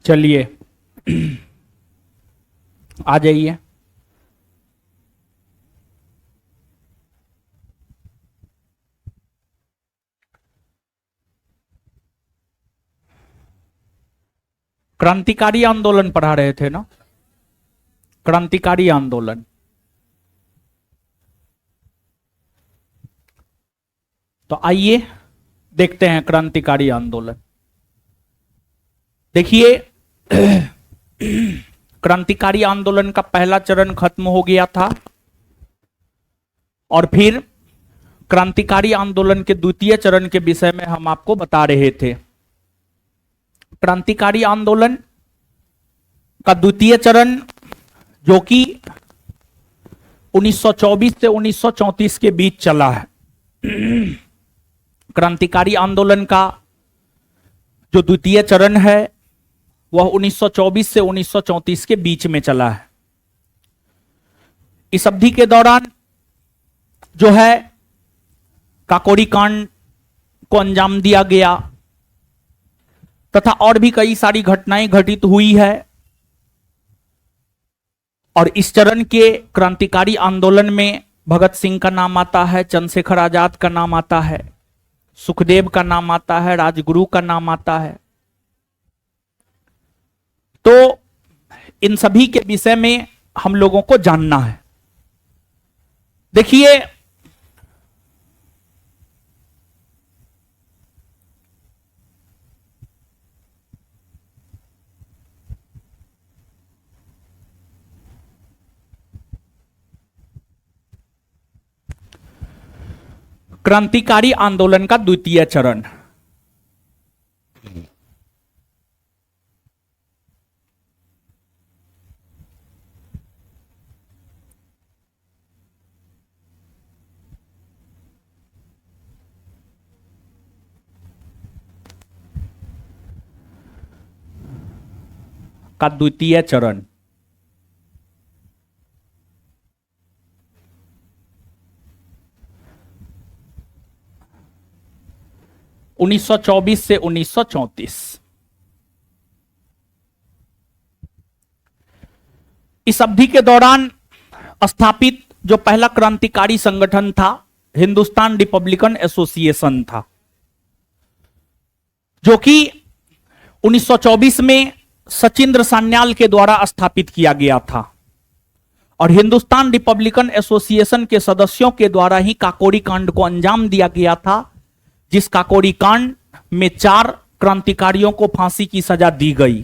चलिए आ जाइए। क्रांतिकारी आंदोलन पढ़ा रहे थे ना, क्रांतिकारी आंदोलन। तो आइए देखते हैं क्रांतिकारी आंदोलन। देखिए क्रांतिकारी आंदोलन का पहला चरण खत्म हो गया था और फिर क्रांतिकारी आंदोलन के द्वितीय चरण के विषय में हम आपको बता रहे थे। क्रांतिकारी आंदोलन का द्वितीय चरण जो कि 1924 से 1934 के बीच चला है। क्रांतिकारी आंदोलन का जो द्वितीय चरण है वह 1924 से 1934 के बीच में चला है। इस अवधि के दौरान जो है काकोरी कांड को अंजाम दिया गया तथा और भी कई सारी घटनाएं घटित हुई है। और इस चरण के क्रांतिकारी आंदोलन में भगत सिंह का नाम आता है, चंद्रशेखर आजाद का नाम आता है, सुखदेव का नाम आता है, राजगुरु का नाम आता है। तो इन सभी के विषय में हम लोगों को जानना है। देखिए क्रांतिकारी आंदोलन का द्वितीय चरण। का द्वितीय चरण उन्नीस सौ 24 से 1934। इस अवधि के दौरान स्थापित जो पहला क्रांतिकारी संगठन था हिंदुस्तान रिपब्लिकन एसोसिएशन था, जो कि 1924 में सचिंद्र सान्याल के द्वारा स्थापित किया गया था। और हिंदुस्तान रिपब्लिकन एसोसिएशन के सदस्यों के द्वारा ही काकोरी कांड को अंजाम दिया गया था, जिस काकोरी कांड में 4 क्रांतिकारियों को फांसी की सजा दी गई।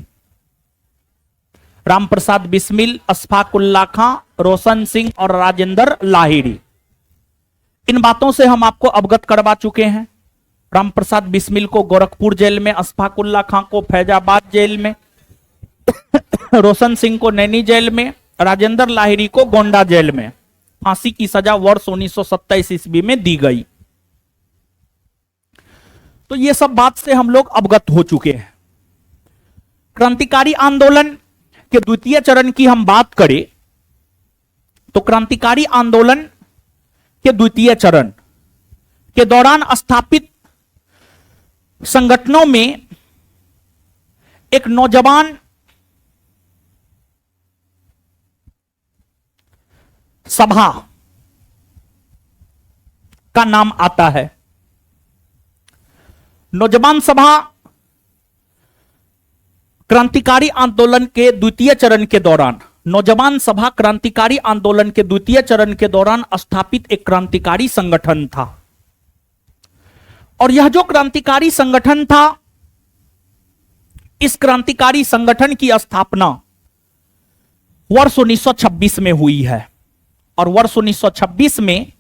रामप्रसाद बिस्मिल, अशफाक उल्लाह खां, रोशन सिंह और राजेंद्र लाहिड़ी। इन बातों से हम आपको अवगत करवा चुके हैं। रामप्रसाद बिस्मिल को गोरखपुर जेल में, अशफाक उल्लाह खां को फैजाबाद जेल में, रोशन सिंह को नैनी जेल में, राजेंद्र लाहिड़ी को गोंडा जेल में फांसी की सजा वर्ष 1927 ईस्वी में दी गई। तो ये सब बात से हम लोग अवगत हो चुके हैं। क्रांतिकारी आंदोलन के द्वितीय चरण की हम बात करें तो क्रांतिकारी आंदोलन के द्वितीय चरण के दौरान स्थापित संगठनों में एक नौजवान सभा का नाम आता है। नौजवान सभा क्रांतिकारी आंदोलन के द्वितीय चरण के दौरान, नौजवान सभा क्रांतिकारी आंदोलन के द्वितीय चरण के दौरान स्थापित एक क्रांतिकारी संगठन था। और यह जो क्रांतिकारी संगठन था, इस क्रांतिकारी संगठन की स्थापना वर्ष 1926 में हुई है। और वर्ष 1926 में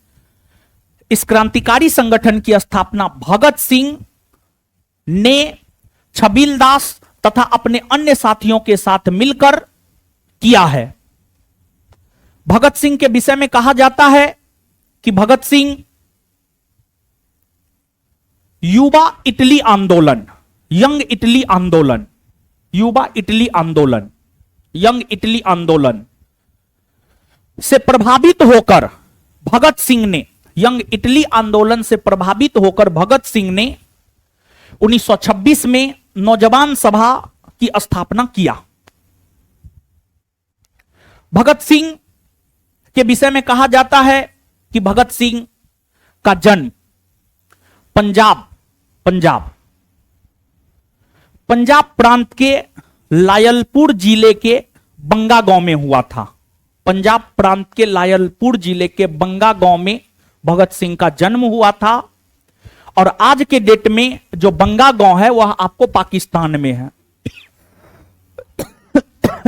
इस क्रांतिकारी संगठन की स्थापना भगत सिंह ने छबील दास तथा अपने अन्य साथियों के साथ मिलकर किया है। भगत सिंह के विषय में कहा जाता है कि भगत सिंह युवा इटली आंदोलन, यंग इटली आंदोलन, युवा इटली आंदोलन, यंग इटली आंदोलन से प्रभावित होकर भगत सिंह ने, यंग इटली आंदोलन से प्रभावित होकर भगत सिंह ने 1926 में नौजवान सभा की स्थापना किया। भगत सिंह के विषय में कहा जाता है कि भगत सिंह का जन्म पंजाब प्रांत के लायलपुर जिले के बंगा गांव में हुआ था। पंजाब प्रांत के लायलपुर जिले के बंगा गांव में भगत सिंह का जन्म हुआ था। और आज के डेट में जो बंगा गांव है वह आपको पाकिस्तान में है।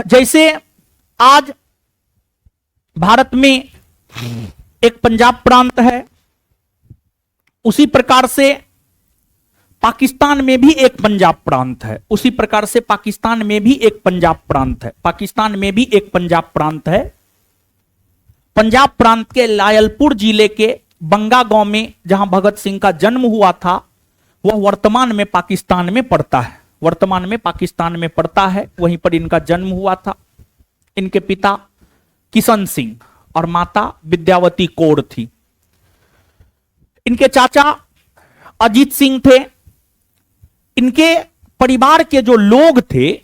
जैसे आज भारत में एक पंजाब प्रांत है, उसी प्रकार से पाकिस्तान में भी एक पंजाब प्रांत है। उसी प्रकार से पाकिस्तान में भी एक पंजाब प्रांत है। पाकिस्तान में भी एक पंजाब प्रांत है। पंजाब प्रांत के लायलपुर जिले के बंगा गांव में जहां भगत सिंह का जन्म हुआ था वह वर्तमान में पाकिस्तान में पड़ता है। वर्तमान में पाकिस्तान में पड़ता है, वहीं पर इनका जन्म हुआ था। इनके पिता किशन सिंह और माता विद्यावती कौर थी। इनके चाचा अजीत सिंह थे। इनके परिवार के जो लोग थे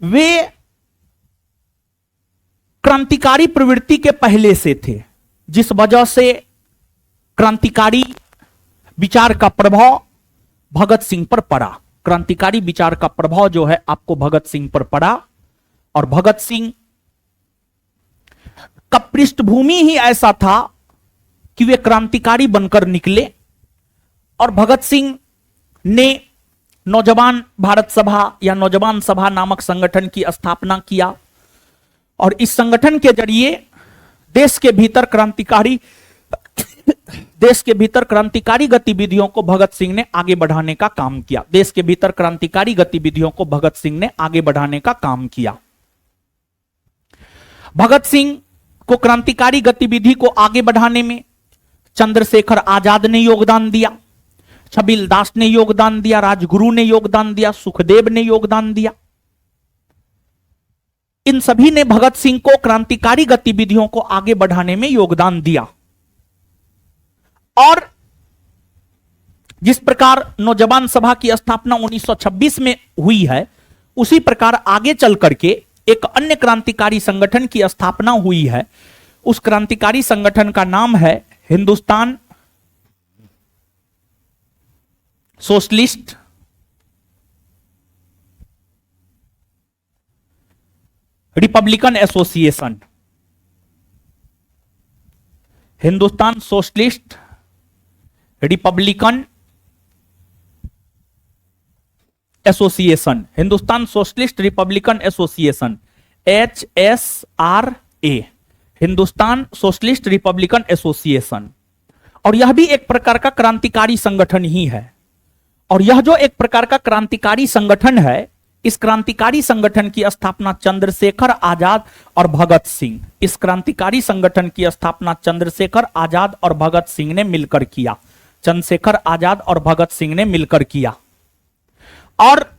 वे क्रांतिकारी प्रवृत्ति के पहले से थे, जिस वजह से क्रांतिकारी विचार का प्रभाव भगत सिंह पर पड़ा। क्रांतिकारी विचार का प्रभाव जो है आपको भगत सिंह पर पड़ा। और भगत सिंह का पृष्ठभूमि ही ऐसा था कि वे क्रांतिकारी बनकर निकले। और भगत सिंह ने नौजवान भारत सभा या नौजवान सभा नामक संगठन की स्थापना किया। और इस संगठन के जरिए देश के भीतर क्रांतिकारी गतिविधियों को भगत सिंह ने आगे बढ़ाने का काम किया। देश के भीतर क्रांतिकारी गतिविधियों को भगत सिंह ने आगे बढ़ाने का काम किया। भगत सिंह को क्रांतिकारी गतिविधि को आगे बढ़ाने में चंद्रशेखर आजाद ने योगदान दिया, छबील दास ने योगदान दिया, राजगुरु ने योगदान दिया, सुखदेव ने योगदान दिया। इन सभी ने भगत सिंह को क्रांतिकारी गतिविधियों को आगे बढ़ाने में योगदान दिया। और जिस प्रकार नौजवान सभा की स्थापना 1926 में हुई है, उसी प्रकार आगे चल करके एक अन्य क्रांतिकारी संगठन की स्थापना हुई है। उस क्रांतिकारी संगठन का नाम है Hindustan socialist Republican association. Hindustan socialist Republican association, Hindustan socialist Republican association, HSRA, Hindustan socialist Republican association. और यह भी एक प्रकार का क्रांतिकारी संगठन ही है। और यह जो एक प्रकार का क्रांतिकारी संगठन है, इस क्रांतिकारी संगठन की स्थापना चंद्रशेखर आजाद और भगत सिंह, इस क्रांतिकारी संगठन की स्थापना चंद्रशेखर आजाद और भगत सिंह ने मिलकर किया। चंद्रशेखर आजाद और भगत सिंह ने मिलकर किया। और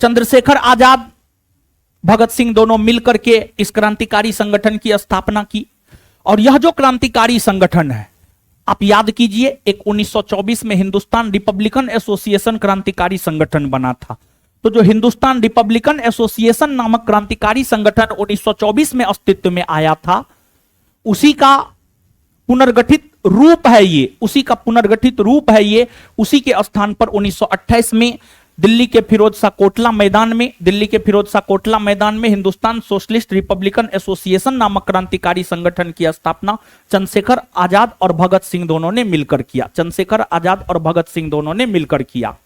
चंद्रशेखर आजाद भगत सिंह दोनों मिलकर के इस क्रांतिकारी संगठन की स्थापना की। और यह जो क्रांतिकारी संगठन है, आप याद कीजिए, एक 1924 में हिंदुस्तान रिपब्लिकन एसोसिएशन क्रांतिकारी संगठन बना था। तो जो हिंदुस्तान रिपब्लिकन एसोसिएशन नामक क्रांतिकारी संगठन 1924 में अस्तित्व में आया था, उसी का पुनर्गठित रूप है ये, उसी का पुनर्गठित रूप है ये। उसी के स्थान पर 1928 में दिल्ली के फिरोज शाह कोटला मैदान में हिंदुस्तान सोशलिस्ट रिपब्लिकन एसोसिएशन नामक क्रांतिकारी संगठन की स्थापना चंद्रशेखर आजाद और भगत सिंह दोनों ने मिलकर किया। चंद्रशेखर आजाद और भगत सिंह दोनों ने मिलकर किया।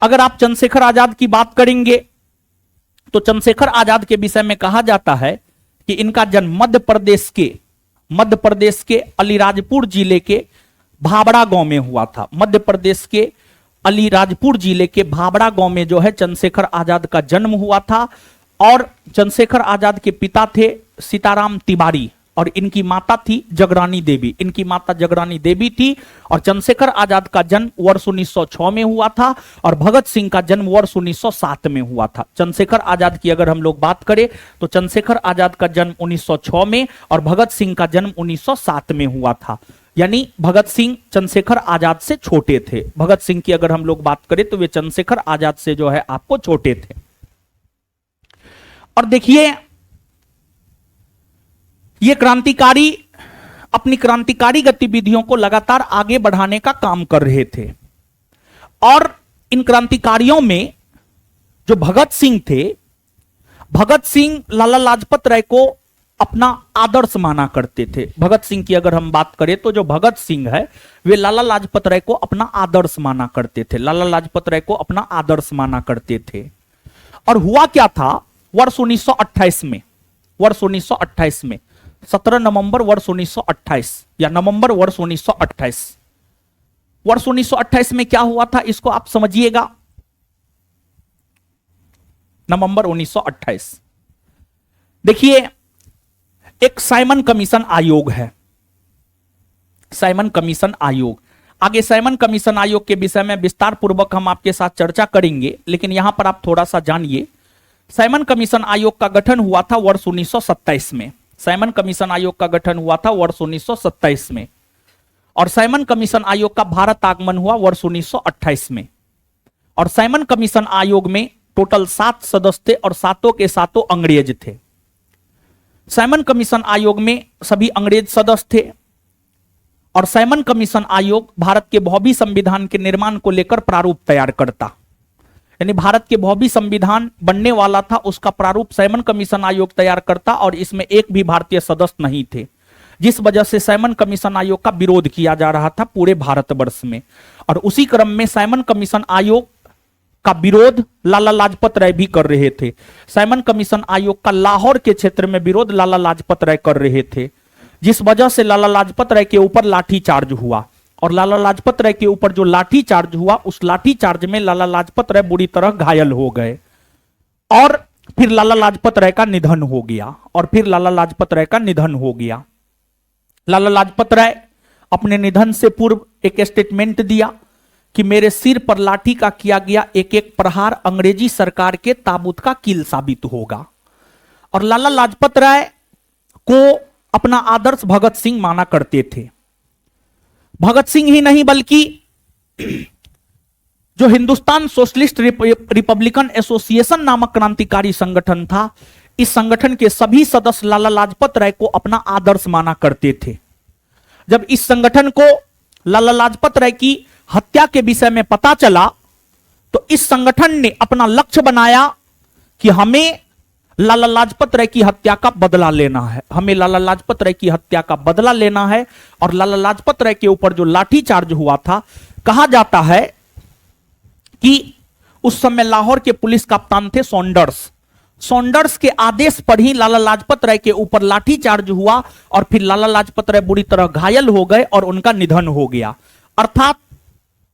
अगर आप चंद्रशेखर आजाद की बात करेंगे तो चंद्रशेखर आजाद के विषय में कहा जाता है कि इनका जन्म मध्य प्रदेश के अलीराजपुर जिले के भाबड़ा गांव में हुआ था। मध्य प्रदेश के अलीराजपुर जिले के भाबड़ा गांव में जो है चंद्रशेखर आजाद का जन्म हुआ था। और चंद्रशेखर आजाद के पिता थे सीताराम तिवारी और इनकी माता थी जगरानी देवी। इनकी माता जगरानी देवी थी। और चंद्रशेखर आजाद का जन्म वर्ष 1906 में हुआ था और भगत सिंह का जन्म वर्ष 1907 में हुआ था। चंद्रशेखर आजाद की अगर हम लोग बात करें तो चंद्रशेखर आजाद का जन्म 1906 में और भगत सिंह का जन्म 1907 में हुआ था। यानी भगत सिंह चंद्रशेखर आजाद से छोटे थे। भगत सिंह की अगर हम लोग बात करें तो वे चंद्रशेखर आजाद से जो है आपको छोटे थे। और देखिए ये क्रांतिकारी अपनी क्रांतिकारी गतिविधियों को लगातार आगे बढ़ाने का काम कर रहे थे। और इन क्रांतिकारियों में जो भगत सिंह थे, भगत सिंह लाला लाजपत राय को अपना आदर्श माना करते थे। भगत सिंह की अगर हम बात करें तो जो भगत सिंह है वे लाला लाजपत राय को अपना आदर्श माना करते थे। लाला लाजपत राय को अपना आदर्श माना करते थे। और हुआ क्या था, वर्ष 1928 में, वर्ष 1928 में 17 नवंबर वर्ष 1928 या नवंबर वर्ष 1928, वर्ष 1928 में क्या हुआ था इसको आप समझिएगा। नवंबर 1928 देखिए एक साइमन कमीशन आयोग है, साइमन कमीशन आयोग। आगे साइमन कमीशन आयोग के विषय में विस्तार पूर्वक हम आपके साथ चर्चा करेंगे, लेकिन यहां पर आप थोड़ा सा जानिए। साइमन कमीशन आयोग का गठन हुआ था वर्ष 1927 में। साइमन कमीशन आयोग का गठन हुआ था वर्ष 1927 में और साइमन कमीशन आयोग का भारत आगमन हुआ वर्ष 1928 में। और साइमन कमीशन आयोग में टोटल 7 सदस्य थे और सातों के सातों अंग्रेज थे। साइमन कमीशन आयोग में सभी अंग्रेज सदस्य थे और साइमन कमीशन आयोग भारत के भौतिक संविधान के निर्माण को लेकर प्रारूप तैयार करता। यानी भारत के भौतिक संविधान बनने वाला था, उसका प्रारूप साइमन कमीशन आयोग तैयार करता और इसमें एक भी भारतीय सदस्य नहीं थे, जिस वजह से साइमन कमीशन आयोग का विरोध किया जा रहा था पूरे भारतवर्ष में। और उसी क्रम में साइमन कमीशन आयोग का विरोध लाला लाजपत राय भी कर रहे थे। साइमन कमीशन आयोग का लाहौर के क्षेत्र में विरोध लाला लाजपत राय कर रहे थे, जिस वजह से लाला लाजपत राय के ऊपर लाठीचार्ज हुआ। और लाला लाजपत राय के ऊपर जो लाठीचार्ज हुआ, उस लाठीचार्ज में लाला लाजपत राय बुरी तरह घायल हो गए और फिर लाला लाजपत राय का निधन हो गया। और फिर लाला लाजपत राय का निधन हो गया। लाला लाजपत राय अपने निधन से पूर्व एक स्टेटमेंट दिया कि मेरे सिर पर लाठी का किया गया एक एक प्रहार अंग्रेजी सरकार के ताबूत का कील साबित होगा। और लाला लाजपत राय को अपना आदर्श भगत सिंह माना करते थे। भगत सिंह ही नहीं बल्कि जो हिंदुस्तान सोशलिस्ट रिपब्लिकन एसोसिएशन नामक क्रांतिकारी संगठन था, इस संगठन के सभी सदस्य लाला लाजपत राय को अपना आदर्श माना करते थे। जब इस संगठन को लाला लाजपत राय की हत्या के विषय में पता चला तो इस संगठन ने अपना लक्ष्य बनाया कि हमें लाला लाजपत राय की हत्या का बदला लेना है, हमें लाला लाजपत राय की हत्या का बदला लेना है। और लाला लाजपत राय के ऊपर जो लाठीचार्ज हुआ था, कहा जाता है कि उस समय लाहौर के पुलिस कप्तान थे सॉन्डर्स। सॉन्डर्स के आदेश पर ही लाला लाजपत राय के ऊपर लाठीचार्ज हुआ और फिर लाला लाजपत राय बुरी तरह घायल हो गए और उनका निधन हो गया। अर्थात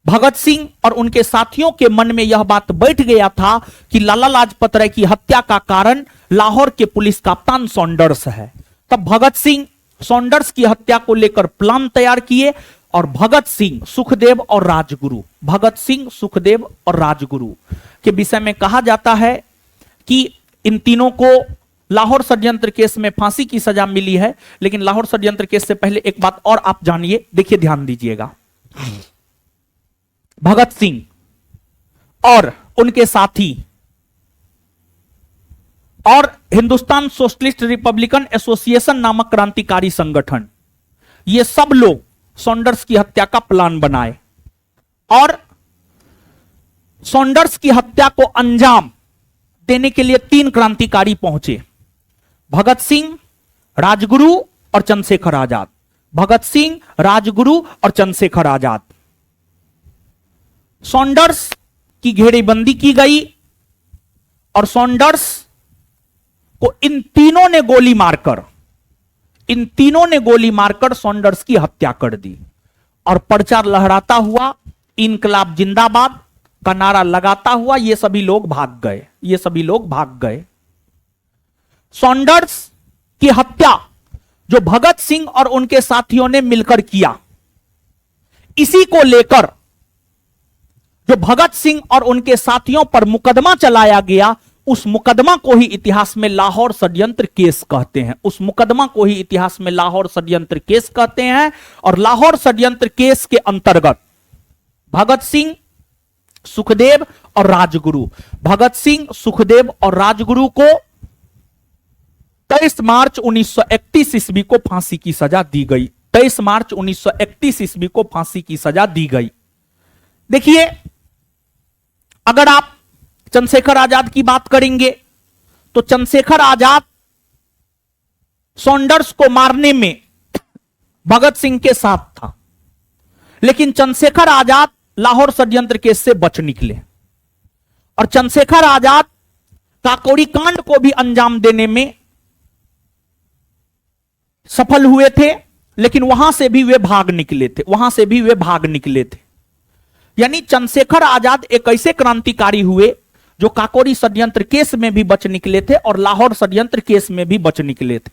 भगत सिंह और उनके साथियों के मन में यह बात बैठ गया था कि लाला लाजपत राय की हत्या का कारण लाहौर के पुलिस कप्तान सॉन्डर्स है। तब भगत सिंह सॉन्डर्स की हत्या को लेकर प्लान तैयार किए और भगत सिंह, सुखदेव और राजगुरु, भगत सिंह, सुखदेव और राजगुरु के विषय में कहा जाता है कि इन तीनों को लाहौर षड्यंत्र केस में फांसी की सजा मिली है। लेकिन लाहौर षड्यंत्र केस से पहले एक बात और आप जानिए, देखिए ध्यान दीजिएगा। भगत सिंह और उनके साथी और हिंदुस्तान सोशलिस्ट रिपब्लिकन एसोसिएशन नामक क्रांतिकारी संगठन, ये सब लोग सॉन्डर्स की हत्या का प्लान बनाए और सॉन्डर्स की हत्या को अंजाम देने के लिए 3 क्रांतिकारी पहुंचे, भगत सिंह, राजगुरु और चंद्रशेखर आजाद। भगत सिंह, राजगुरु और चंद्रशेखर आजाद। सॉन्डर्स की घेरेबंदी की गई और सॉन्डर्स को इन तीनों ने गोली मारकर सॉन्डर्स की हत्या कर दी और प्रचार लहराता हुआ, इनकलाब जिंदाबाद का नारा लगाता हुआ ये सभी लोग भाग गए। सॉन्डर्स की हत्या जो भगत सिंह और उनके साथियों ने मिलकर किया, इसी को लेकर जो भगत सिंह और उनके साथियों पर मुकदमा चलाया गया, उस मुकदमा को ही इतिहास में लाहौर षड्यंत्र केस कहते हैं। उस मुकदमा को ही इतिहास में लाहौर षड्यंत्र केस कहते हैं। और लाहौर षड्यंत्र केस के अंतर्गत भगत सिंह, सुखदेव और राजगुरु, भगत सिंह, सुखदेव और राजगुरु को 23 मार्च 1931 ईस्वी को फांसी की सजा दी गई। 23 मार्च 1931 ईस्वी को फांसी की सजा दी गई। देखिए, अगर आप चंद्रशेखर आजाद की बात करेंगे तो चंद्रशेखर आजाद सॉन्डर्स को मारने में भगत सिंह के साथ था, लेकिन चंद्रशेखर आजाद लाहौर षड्यंत्र केस से बच निकले और चंद्रशेखर आजाद काकोरी कांड को भी अंजाम देने में सफल हुए थे, लेकिन वहां से भी वे भाग निकले थे। यानी चंद्रशेखर आजाद एक ऐसे क्रांतिकारी हुए जो काकोरी षड्यंत्र केस में भी बच निकले थे और लाहौर षड्यंत्र केस में भी बच निकले थे।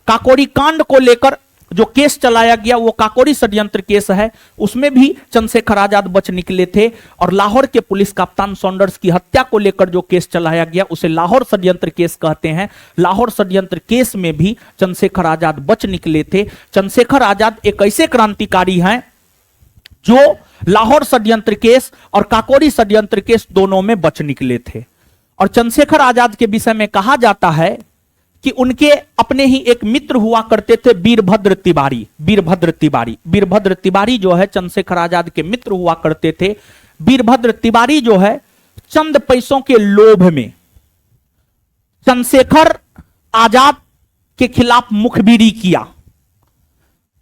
काकोरी कांड को लेकर जो केस चलाया गया वो काकोरी षड्यंत्र केस है, उसमें भी चंद्रशेखर आजाद बच निकले थे। और लाहौर के पुलिस कप्तान सॉन्डर्स की हत्या को लेकर जो केस चलाया गया उसे लाहौर षड्यंत्र केस कहते हैं। लाहौर षड्यंत्र केस में भी चंद्रशेखर आजाद बच निकले थे। चंद्रशेखर आजाद एक ऐसे क्रांतिकारी हैं जो लाहौर षड्यंत्र केस और काकोरी षड्यंत्र केस दोनों में बच निकले थे। और चंद्रशेखर आजाद के विषय में कहा जाता है कि उनके अपने ही एक मित्र हुआ करते थे वीरभद्र तिवारी जो है चंद्रशेखर आजाद के मित्र हुआ करते थे। वीरभद्र तिवारी जो है चंद पैसों के लोभ में चंद्रशेखर आजाद के खिलाफ मुखबिरी किया।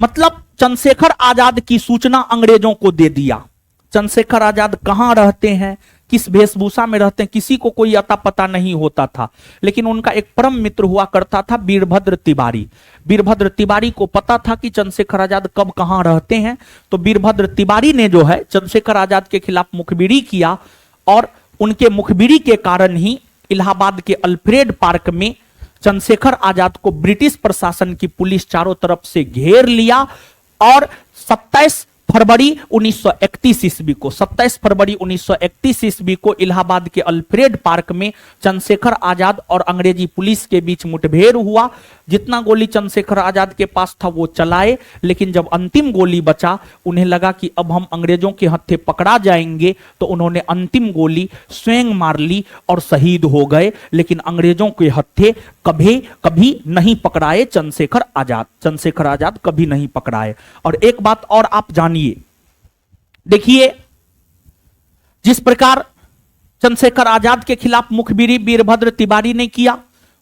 मतलब चंद्रशेखर आजाद की सूचना अंग्रेजों को दे दिया। चंद्रशेखर आजाद कहां रहते हैं, किस वेशभूषा में रहते हैं, किसी को कोई अता पता नहीं होता था, लेकिन उनका एक परम मित्र हुआ करता था वीरभद्र तिवारी। वीरभद्र तिवारी को पता था कि चंद्रशेखर आजाद कब कहां रहते हैं, तो वीरभद्र तिवारी ने जो है चंद्रशेखर आजाद के खिलाफ मुखबिरी किया और उनके मुखबिरी के कारण ही इलाहाबाद के अल्फ्रेड पार्क में चंद्रशेखर आजाद को ब्रिटिश प्रशासन की पुलिस चारों तरफ से घेर लिया और 27 फरवरी 1931 ईस्वी को इलाहाबाद के अल्फ्रेड पार्क में चंद्रशेखर आजाद और अंग्रेजी पुलिस के बीच मुठभेड़ हुआ। जितना गोली चंद्रशेखर आजाद के पास था वो चलाए, लेकिन जब अंतिम गोली बचा उन्हें लगा कि अब हम अंग्रेजों के हत्थे पकड़ा जाएंगे, तो उन्होंने अंतिम गोली स्वयं मार ली और शहीद हो गए। लेकिन अंग्रेजों के हत्थे कभी नहीं पकड़ाए चंद्रशेखर आजाद कभी नहीं पकड़ाए। और एक बात और आप जानिए, देखिए, जिस प्रकार चंद्रशेखर आजाद के खिलाफ मुखबिरी वीरभद्र तिवारी ने किया,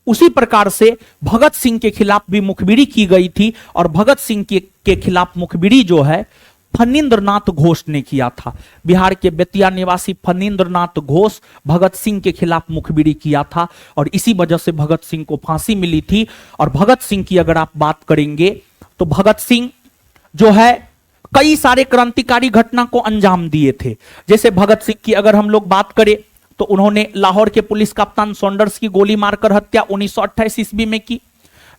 उसी प्रकार से भगत सिंह के खिलाफ भी मुखबिरी की गई थी। और भगत सिंह के खिलाफ मुखबिरी जो है फणींद्रनाथ घोष ने किया था। बिहार के बेतिया निवासी फणींद्रनाथ घोष भगत सिंह के खिलाफ मुखबिरी किया था और इसी वजह से भगत सिंह को फांसी मिली थी। और भगत सिंह की अगर आप बात करेंगे तो भगत सिंह जो है कई सारे क्रांतिकारी घटना को अंजाम दिए थे। जैसे भगत सिंह की अगर हम लोग बात करें तो उन्होंने लाहौर के पुलिस कप्तान सॉन्डर्स की गोली मारकर हत्या 1928 ईस्वी में की।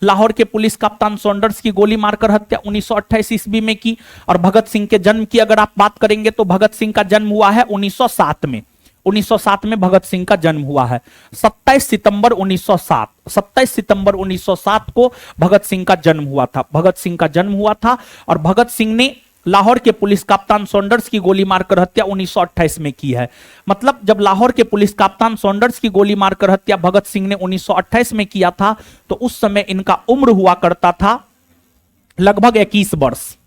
लाहौर के पुलिस कप्तान सॉन्डर्स की गोली मारकर हत्या 1928 ईस्वी में की। और भगत सिंह के जन्म की अगर आप बात करेंगे तो भगत सिंह का जन्म हुआ है 1907 में। 1907 में भगत सिंह का जन्म हुआ है। 27 सितंबर 1907 को भगत सिंह का जन्म हुआ था। और भगत सिंह ने लाहौर के पुलिस कप्तान सॉन्डर्स की गोली मारकर हत्या 1928 में की है। मतलब जब लाहौर के पुलिस कप्तान सॉन्डर्स की गोली मारकर हत्या भगत सिंह ने 1928 में किया था, तो उस समय इनका उम्र हुआ करता था लगभग 21 वर्ष।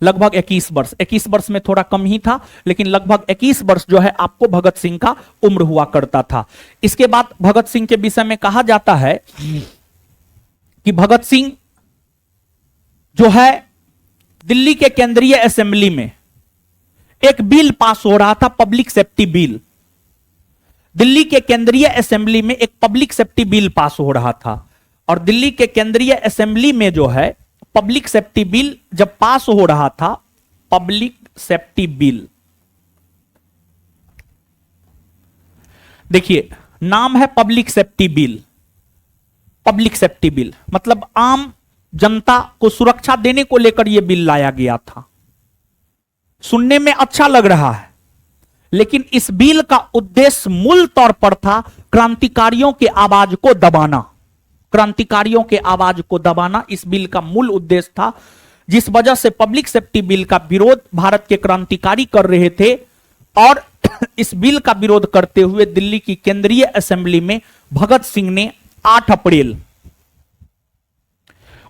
21 वर्ष में थोड़ा कम ही था, लेकिन लगभग 21 वर्ष जो है आपको भगत सिंह का उम्र हुआ करता था। इसके बाद भगत सिंह के विषय में कहा जाता है कि भगत सिंह जो है दिल्ली के केंद्रीय असेंबली में एक बिल पास हो रहा था, पब्लिक सेफ्टी बिल। दिल्ली के केंद्रीय असेंबली में एक पब्लिक सेफ्टी बिल पास हो रहा था। और दिल्ली के केंद्रीय असेंबली में जो है पब्लिक सेफ्टी बिल जब पास हो रहा था, पब्लिक सेफ्टी बिल, देखिए नाम है public safety bill. Public safety bill मतलब आम जनता को सुरक्षा देने को लेकर यह बिल लाया गया था। सुनने में अच्छा लग रहा है, लेकिन इस बिल का उद्देश्य मूल तौर पर था क्रांतिकारियों के आवाज को दबाना, क्रांतिकारियों के आवाज को दबाना इस बिल का मूल उद्देश्य था, जिस वजह से पब्लिक सेफ्टी बिल का विरोध भारत के क्रांतिकारी कर रहे थे। और इस बिल का विरोध करते हुए दिल्ली की केंद्रीय असेंबली में भगत सिंह ने 8 अप्रैल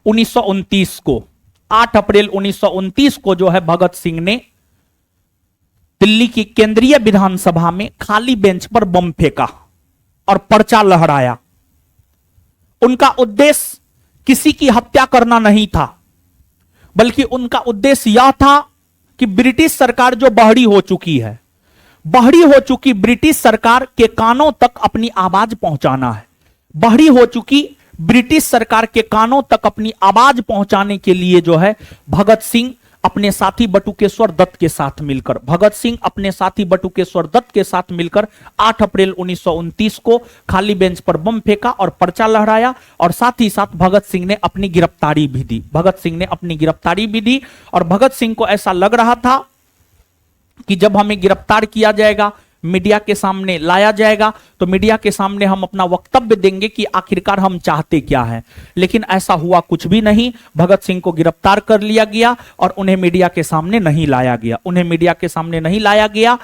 1929 को 8 अप्रैल 1929 को जो है भगत सिंह ने दिल्ली की केंद्रीय विधानसभा में खाली बेंच पर बम फेंका और पर्चा लहराया। उनका उद्देश्य किसी की हत्या करना नहीं था, बल्कि उनका उद्देश्य यह था कि ब्रिटिश सरकार जो बहरी हो चुकी है, बहरी हो चुकी ब्रिटिश सरकार के कानों तक अपनी आवाज पहुंचाना है। बहरी हो चुकी ब्रिटिश सरकार के कानों तक अपनी आवाज पहुंचाने के लिए जो है भगत सिंह अपने साथी बटुकेश्वर दत्त के साथ मिलकर, भगत सिंह अपने साथी बटुकेश्वर दत्त के साथ मिलकर 8 अप्रैल 1929 को खाली बेंच पर बम फेंका और पर्चा लहराया। और साथ ही साथ भगत सिंह ने अपनी गिरफ्तारी भी दी, भगत सिंह ने अपनी गिरफ्तारी भी दी। और भगत सिंह को ऐसा लग रहा था कि जब हमें गिरफ्तार किया जाएगा, मीडिया के सामने लाया जाएगा, तो मीडिया के सामने हम अपना वक्तव्य देंगे कि आखिरकार हम चाहते क्या हैं। लेकिन ऐसा हुआ कुछ भी नहीं। भगत सिंह को गिरफ्तार कर लिया गया और उन्हें मीडिया के सामने नहीं लाया गया, उन्हें मीडिया के सामने नहीं लाया गया।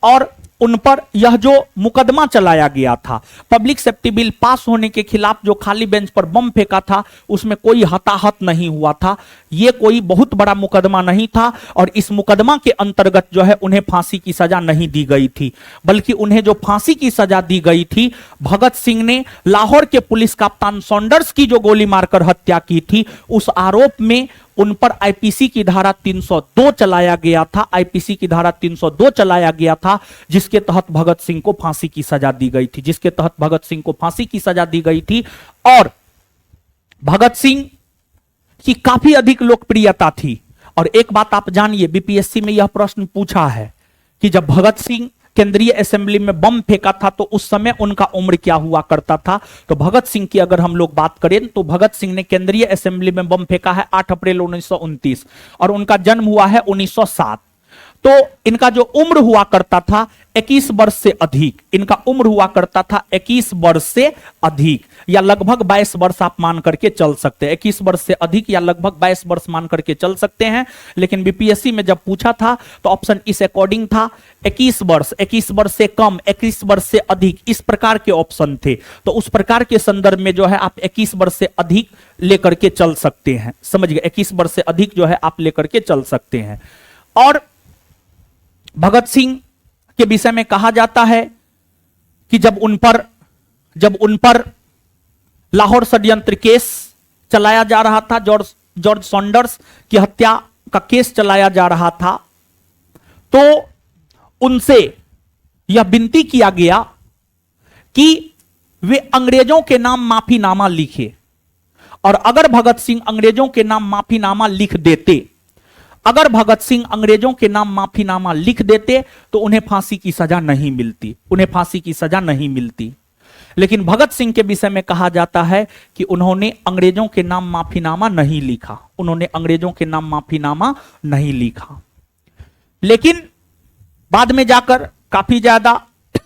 और उन पर यह जो मुकदमा चलाया गया था, पब्लिक सेफ्टी बिल पास होने के खिलाफ जो खाली बेंच पर बम फेंका था, उसमें कोई हताहत नहीं हुआ था। यह कोई बहुत बड़ा मुकदमा नहीं था और इस मुकदमा के अंतर्गत जो है उन्हें फांसी की सजा नहीं दी गई थी, बल्कि उन्हें जो फांसी की सजा दी गई थी, भगत सिंह ने लाहौर के पुलिस कप्तान सॉन्डर्स की जो गोली मारकर हत्या की थी, उस आरोप में उन पर आईपीसी की धारा 302 चलाया गया था, आईपीसी की धारा 302 चलाया गया था, जिसके तहत भगत सिंह को फांसी की सजा दी गई थी, जिसके तहत भगत सिंह को फांसी की सजा दी गई थी। और भगत सिंह की काफी अधिक लोकप्रियता थी। और एक बात आप जानिए, बीपीएससी में यह प्रश्न पूछा है कि जब भगत सिंह केंद्रीय असेंबली में बम फेंका था तो उस समय उनका उम्र क्या हुआ करता था। तो भगत सिंह की अगर हम लोग बात करें तो भगत सिंह ने केंद्रीय असेंबली में बम फेंका है 8 अप्रैल 1929 और उनका जन्म हुआ है 1907। तो इनका जो उम्र हुआ करता था 21 वर्ष से अधिक, इनका उम्र हुआ करता था 21 वर्ष से अधिक या लगभग 22 वर्ष आप मान करके चल सकते हैं, 21 वर्ष से अधिक या लगभग 22 वर्ष मान करके चल सकते हैं। लेकिन बीपीएससी में जब पूछा था तो ऑप्शन इस अकॉर्डिंग था 21 वर्ष, 21 वर्ष से कम, 21 वर्ष से अधिक, इस प्रकार के ऑप्शन थे। तो उस प्रकार के संदर्भ में जो है आप 21 वर्ष से अधिक लेकर के चल सकते हैं, समझ गए, 21 वर्ष से अधिक जो है आप लेकर के चल सकते हैं। और भगत सिंह के विषय में कहा जाता है कि जब उन पर लाहौर षड्यंत्र केस चलाया जा रहा था, जॉर्ज सॉन्डर्स की हत्या का केस चलाया जा रहा था, तो उनसे यह विनती किया गया कि वे अंग्रेजों के नाम माफीनामा लिखे। और अगर भगत सिंह अंग्रेजों के नाम माफीनामा लिख देते, अगर भगत सिंह अंग्रेजों के नाम माफीनामा लिख देते तो उन्हें फांसी की सजा नहीं मिलती, उन्हें फांसी की सजा नहीं मिलती। लेकिन भगत सिंह के विषय में कहा जाता है कि उन्होंने अंग्रेजों के नाम माफीनामा नहीं लिखा, उन्होंने अंग्रेजों के नाम माफीनामा नहीं लिखा। लेकिन बाद में जाकर काफी ज्यादा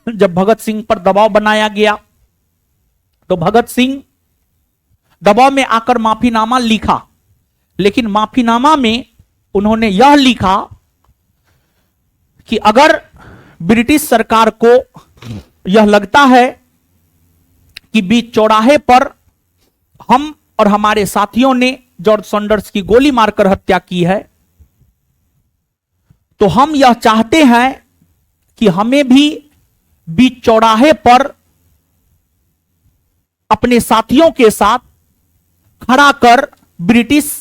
जब भगत सिंह पर दबाव बनाया गया तो भगत सिंह दबाव में आकर माफीनामा लिखा। लेकिन माफीनामा में उन्होंने यह लिखा कि अगर ब्रिटिश सरकार को यह लगता है कि बीच चौराहे पर हम और हमारे साथियों ने जॉर्ज सॉन्डर्स की गोली मारकर हत्या की है, तो हम यह चाहते हैं कि हमें भी बीच चौराहे पर अपने साथियों के साथ खड़ा कर ब्रिटिश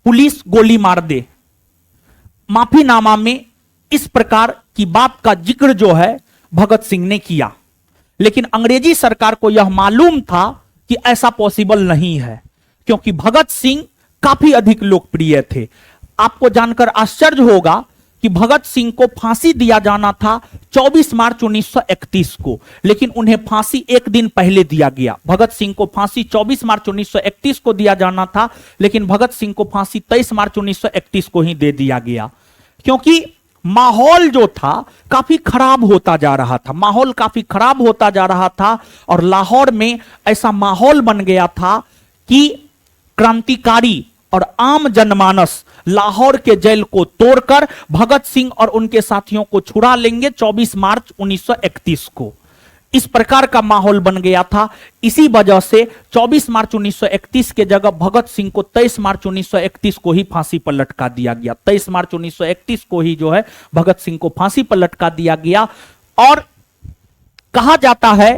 पुलिस गोली मार दे। माफीनामा में इस प्रकार की बात का जिक्र जो है भगत सिंह ने किया। लेकिन अंग्रेजी सरकार को यह मालूम था कि ऐसा पॉसिबल नहीं है, क्योंकि भगत सिंह काफी अधिक लोकप्रिय थे। आपको जानकर आश्चर्य होगा कि भगत सिंह को फांसी दिया जाना था 24 मार्च 1931 को, लेकिन उन्हें फांसी एक दिन पहले दिया गया। भगत सिंह को फांसी 24 मार्च 1931 को दिया जाना था, लेकिन भगत सिंह को फांसी 23 मार्च 1931 को ही दे दिया गया, क्योंकि माहौल जो था काफी खराब होता जा रहा था, माहौल काफी खराब होता जा रहा था और लाहौर में ऐसा माहौल बन गया था कि क्रांतिकारी और आम जनमानस लाहौर के जेल को तोड़कर भगत सिंह और उनके साथियों को छुड़ा लेंगे 24 मार्च 1931 को। इस प्रकार का माहौल बन गया था। इसी वजह से 24 मार्च 1931 के जगह भगत सिंह को 23 मार्च 1931 को ही फांसी पर लटका दिया गया। 23 मार्च 1931 को ही जो है भगत सिंह को फांसी पर लटका दिया गया। और कहा जाता है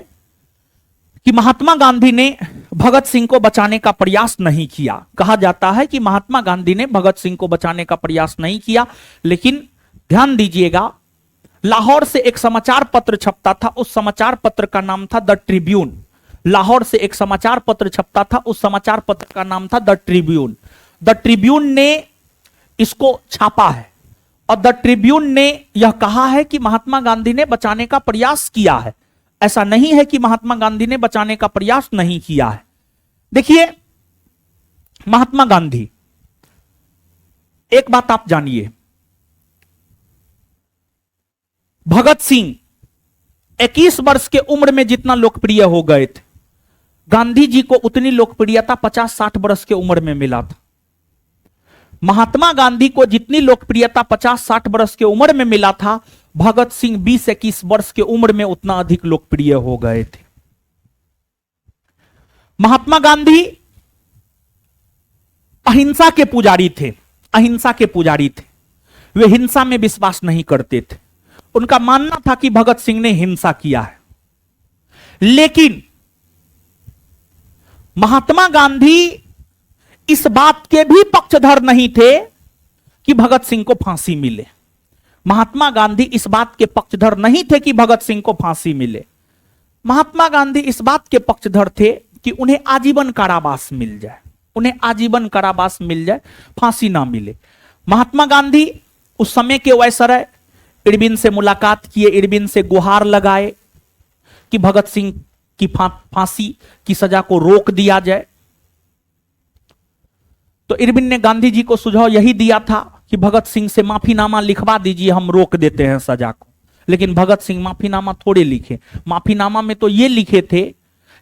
कि महात्मा गांधी ने भगत सिंह को बचाने का प्रयास नहीं किया। कहा जाता है कि महात्मा गांधी ने भगत सिंह को बचाने का प्रयास नहीं किया, लेकिन ध्यान दीजिएगा, लाहौर से एक समाचार पत्र छपता था, उस समाचार पत्र का नाम था द ट्रिब्यून। लाहौर से एक समाचार पत्र छपता था, उस समाचार पत्र का नाम था द ट्रिब्यून। द ट्रिब्यून ने इसको छापा है और द ट्रिब्यून ने यह कहा है कि महात्मा गांधी ने बचाने का प्रयास किया है। ऐसा नहीं है कि महात्मा गांधी ने बचाने का प्रयास नहीं किया है। देखिए, महात्मा गांधी, एक बात आप जानिए, भगत सिंह 21 वर्ष के उम्र में जितना लोकप्रिय हो गए थे, गांधी जी को उतनी लोकप्रियता 50-60 वर्ष के उम्र में मिला था। महात्मा गांधी को जितनी लोकप्रियता 50-60 वर्ष के उम्र में मिला था, भगत सिंह 20-21 वर्ष के उम्र में उतना अधिक लोकप्रिय हो गए थे। महात्मा गांधी अहिंसा के पुजारी थे, अहिंसा के पुजारी थे। वे हिंसा में विश्वास नहीं करते थे। उनका मानना था कि भगत सिंह ने हिंसा किया है। लेकिन महात्मा गांधी इस बात के भी पक्षधर नहीं थे कि भगत सिंह को फांसी मिले। महात्मा गांधी इस बात के पक्षधर नहीं थे कि भगत सिंह को फांसी मिले। महात्मा गांधी इस बात के पक्षधर थे कि उन्हें आजीवन कारावास मिल जाए, उन्हें आजीवन कारावास मिल जाए, फांसी ना मिले। महात्मा गांधी उस समय के वायसराय इरविन से मुलाकात किए, इरविन से गुहार लगाए कि भगत सिंह की फांसी की सजा को रोक दिया जाए। तो इरविन ने गांधी जी को सुझाव यही दिया था कि भगत सिंह से माफीनामा लिखवा दीजिए, हम रोक देते हैं सजा को। लेकिन भगत सिंह माफीनामा थोड़े लिखे। माफीनामा में तो ये लिखे थे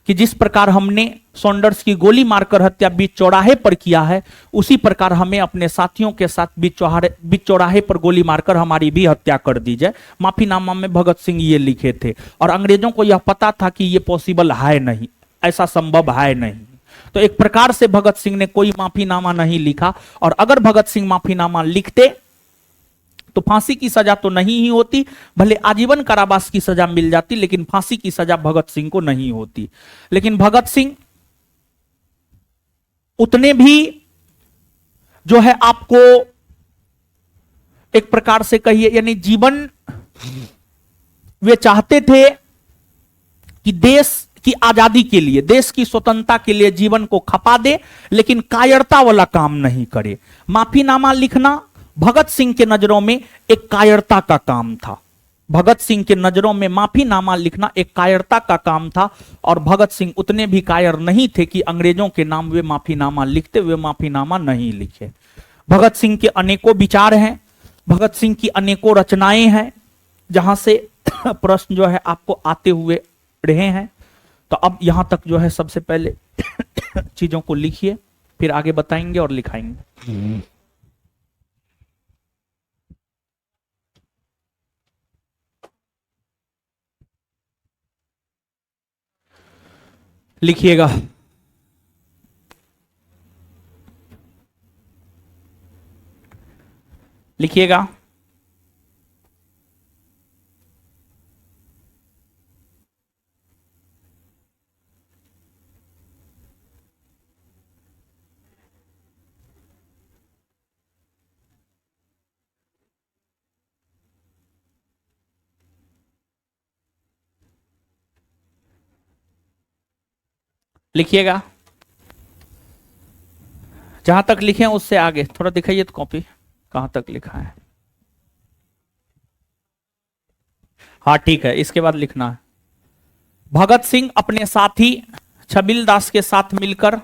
कि जिस प्रकार हमने सॉन्डर्स की गोली मारकर हत्या बीच चौराहे पर किया है, उसी प्रकार हमें अपने साथियों के साथ बीच चौराहे पर गोली मारकर हमारी भी हत्या कर दी जाए। माफीनामा में भगत सिंह ये लिखे थे और अंग्रेजों को यह पता था कि यह पॉसिबल है नहीं, ऐसा संभव है नहीं। तो एक प्रकार से भगत सिंह ने कोई माफीनामा नहीं लिखा, और अगर भगत सिंह माफीनामा लिखते तो फांसी की सजा तो नहीं ही होती, भले आजीवन कारावास की सजा मिल जाती, लेकिन फांसी की सजा भगत सिंह को नहीं होती। लेकिन भगत सिंह उतने भी जो है आपको एक प्रकार से कहिए, यानी जीवन वे चाहते थे कि देश की आजादी के लिए, देश की स्वतंत्रता के लिए जीवन को खपा दे, लेकिन कायरता वाला काम नहीं करे। माफीनामा लिखना भगत सिंह के नजरों में एक कायरता का काम था। भगत सिंह के नजरों में माफीनामा लिखना एक कायरता का काम था, और भगत सिंह उतने भी कायर नहीं थे कि अंग्रेजों के नाम वे माफीनामा लिखते। हुए माफीनामा नहीं लिखे। भगत सिंह के अनेकों विचार हैं, भगत सिंह की अनेकों रचनाएं हैं, जहां से प्रश्न जो है आपको आते हुए रहे हैं। तो अब यहां तक जो है सबसे पहले चीजों को लिखिए, फिर आगे बताएंगे और लिखाएंगे। लिखिएगा। लिखिएगा। लिखिएगा। जहां तक लिखे हैं उससे आगे थोड़ा दिखाइए तो कॉपी कहां तक लिखा है। हाँ ठीक है, इसके बाद लिखना है। भगत सिंह अपने साथी छबिल दास के साथ मिलकर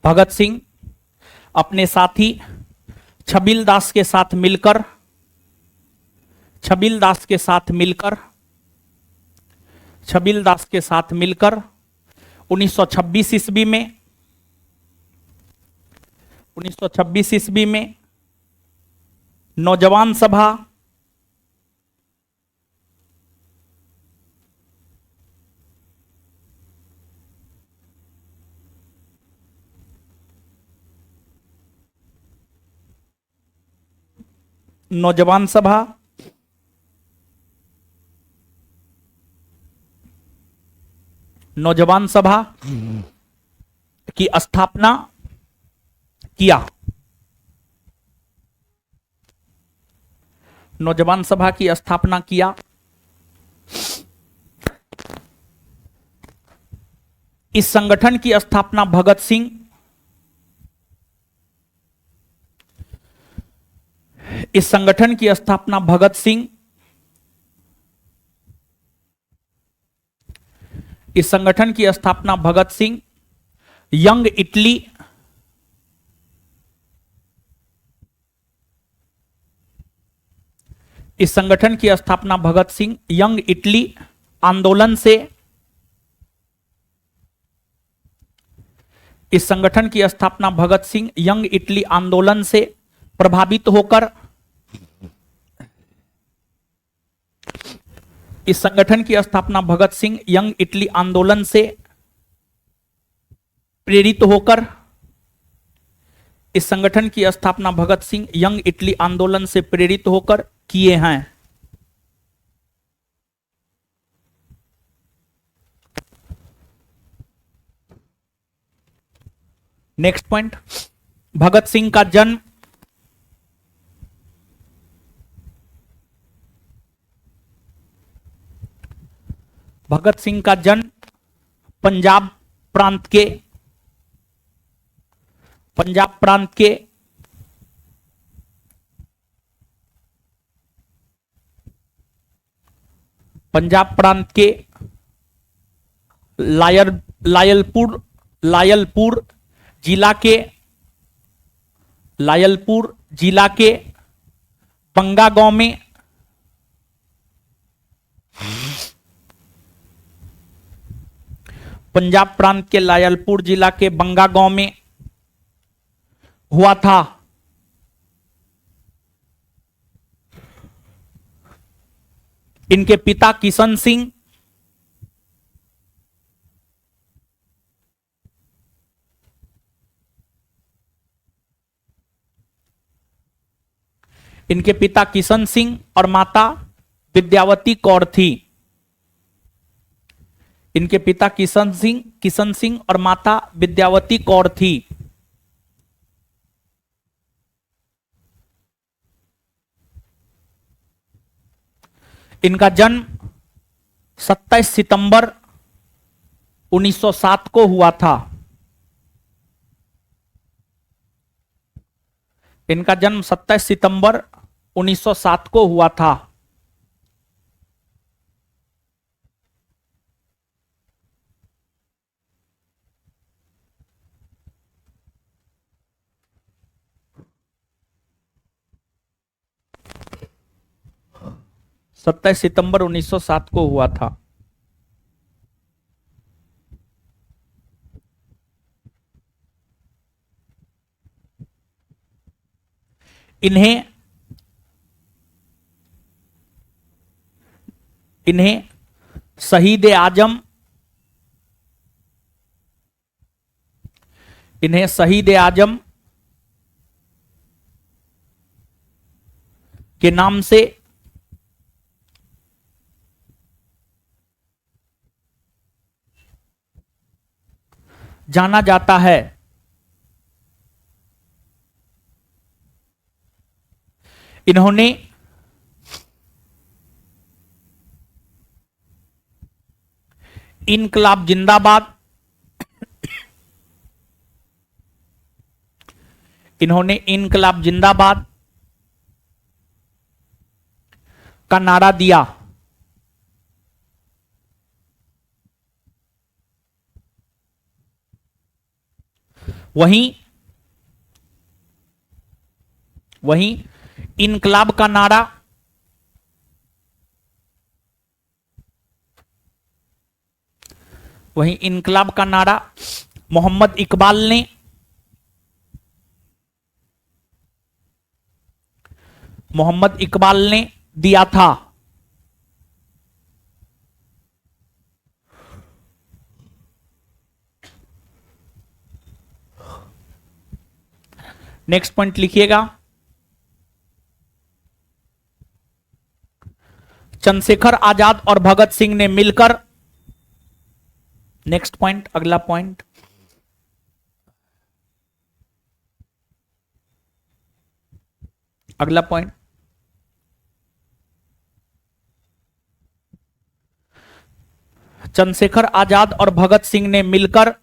भगत सिंह अपने साथी छबिल दास के साथ मिलकर 1926 ईस्वी में नौजवान सभा, नौजवान सभा की स्थापना किया। नौजवान सभा की स्थापना किया। इस संगठन की स्थापना भगत सिंह इस संगठन की स्थापना भगत सिंह इस संगठन की स्थापना भगत सिंह यंग इटली इस संगठन की स्थापना भगत सिंह यंग इटली आंदोलन से इस संगठन की स्थापना भगत सिंह यंग इटली आंदोलन से प्रभावित होकर इस संगठन की स्थापना भगत सिंह यंग इटली आंदोलन से प्रेरित होकर इस संगठन की स्थापना भगत सिंह यंग इटली आंदोलन से प्रेरित होकर किए हैं। नेक्स्ट पॉइंट, भगत सिंह का जन्म पंजाब प्रांत के लायलपुर जिला के बंगा गांव में पंजाब प्रांत के लायलपुर जिला के बंगा गांव में हुआ था। इनके पिता किशन सिंह और माता विद्यावती कौर थी। इनके पिता किशन सिंह और माता विद्यावती कौर थी। इनका जन्म 27 सितंबर 1907 को हुआ था। इनका जन्म 27 सितंबर 1907 को हुआ था। सत्ताईस सितंबर 1907 को हुआ था। इन्हें शहीद आजम के नाम से जाना जाता है। इन्होंने इनकलाब जिंदाबाद का नारा दिया। वहीं वहीं इनकलाब का नारा मोहम्मद इकबाल ने दिया था। नेक्स्ट पॉइंट लिखिएगा, चंद्रशेखर आजाद और भगत सिंह ने मिलकर, नेक्स्ट पॉइंट, अगला पॉइंट, अगला पॉइंट, चंद्रशेखर आजाद और भगत सिंह ने मिलकर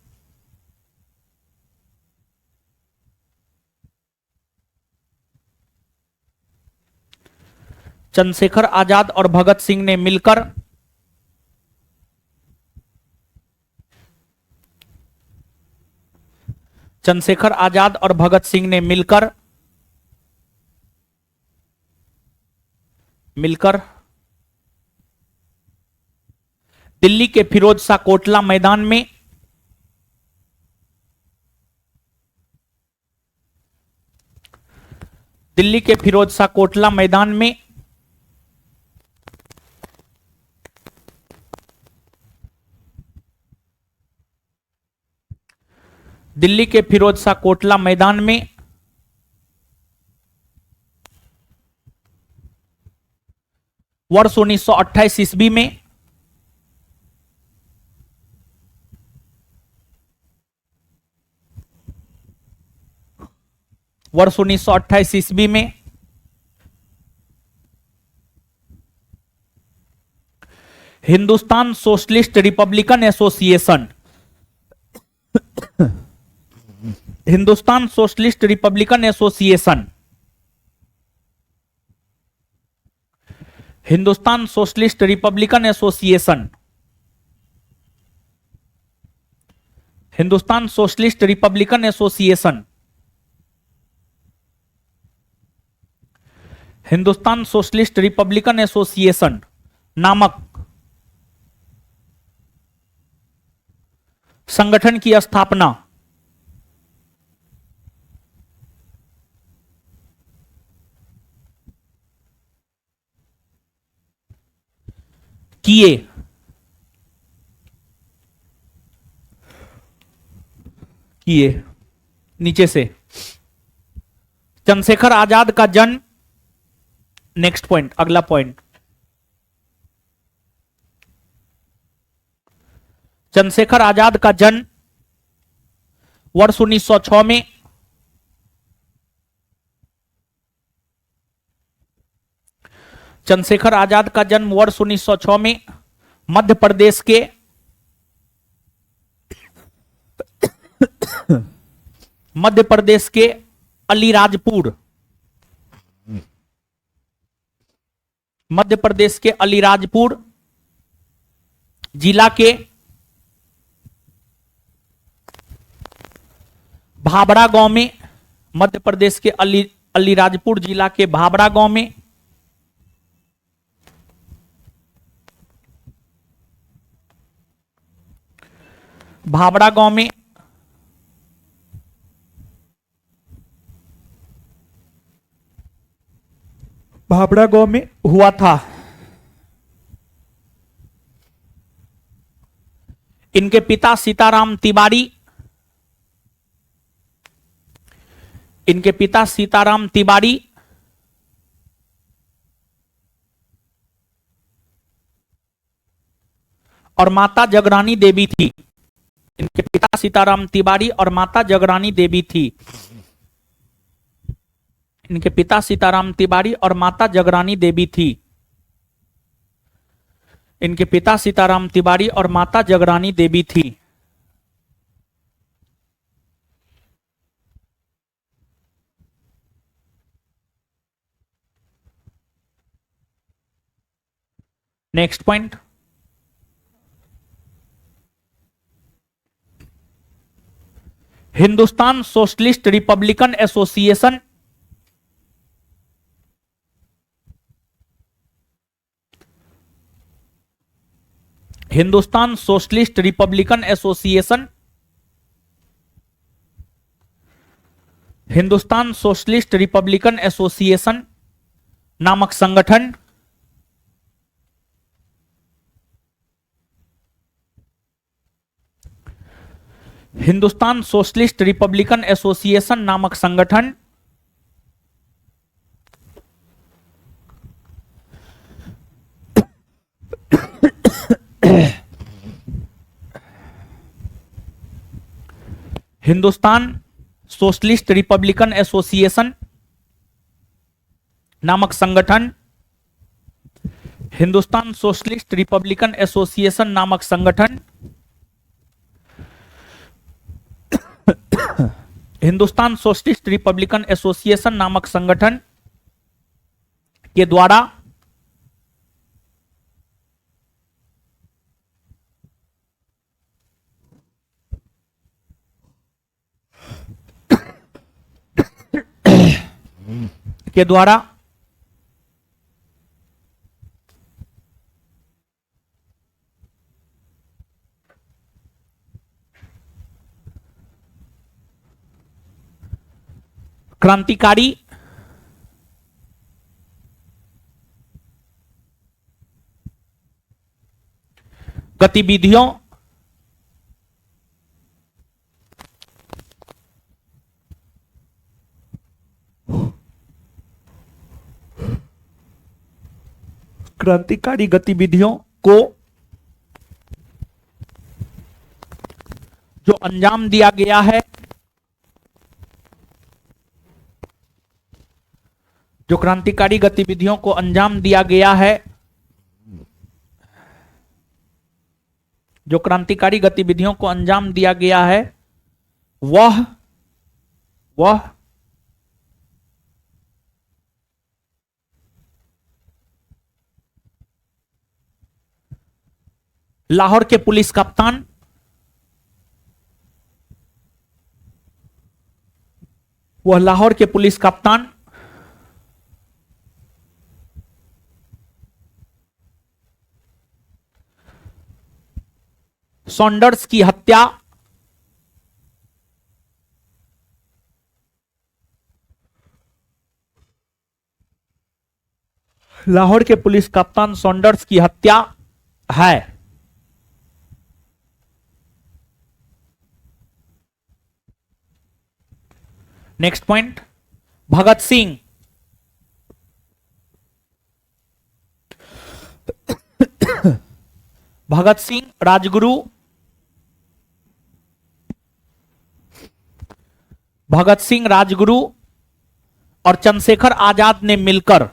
चंद्रशेखर आजाद और भगत सिंह ने मिलकर चंद्रशेखर आजाद और भगत सिंह ने मिलकर दिल्ली के फिरोज शाह कोटला मैदान में वर्ष 1928 ईस्वी में Hindustan socialist Republican association Hindustan socialist Republican association Hindustan socialist Republican association Hindustan socialist Republican association Hindustan socialist Republican association नामक संगठन की स्थापना किए। नीचे से चंद्रशेखर आजाद का जन्म, नेक्स्ट पॉइंट, अगला पॉइंट, चंद्रशेखर आजाद का जन्म वर्ष 1906 में चंद्रशेखर आजाद का जन्म वर्ष 1906 में मध्य प्रदेश के अलीराजपुर जिला के भाबड़ा गांव में, मध्य प्रदेश के अलीराजपुर जिला के भाबड़ा गांव में हुआ था। इनके पिता सीताराम तिवारी और माता जगरानी देवी थी। इनके पिता सीताराम तिवारी और माता जगरानी देवी थी। इनके पिता सीताराम तिवारी और माता जगरानी देवी थी। इनके पिता सीताराम तिवारी और माता जगरानी देवी थी। Next point, Hindustan socialist Republican association, Hindustan socialist Republican association, Hindustan socialist Republican association नामक संगठन हिंदुस्तान सोशलिस्ट रिपब्लिकन एसोसिएशन नामक संगठन हिंदुस्तान सोशलिस्ट रिपब्लिकन एसोसिएशन नामक संगठन हिंदुस्तान सोशलिस्ट रिपब्लिकन एसोसिएशन नामक संगठन हिंदुस्तान सोशलिस्ट रिपब्लिकन एसोसिएशन नामक संगठन के द्वारा क्रांतिकारी गतिविधियों को जो अंजाम दिया गया है, जो क्रांतिकारी गतिविधियों को अंजाम दिया गया है, जो क्रांतिकारी गतिविधियों को अंजाम दिया गया है, वह लाहौर के पुलिस कप्तान सॉन्डर्स की हत्या लाहौर के पुलिस कप्तान सॉन्डर्स की हत्या है। नेक्स्ट पॉइंट, भगत सिंह राजगुरु और चंद्रशेखर आजाद ने मिलकर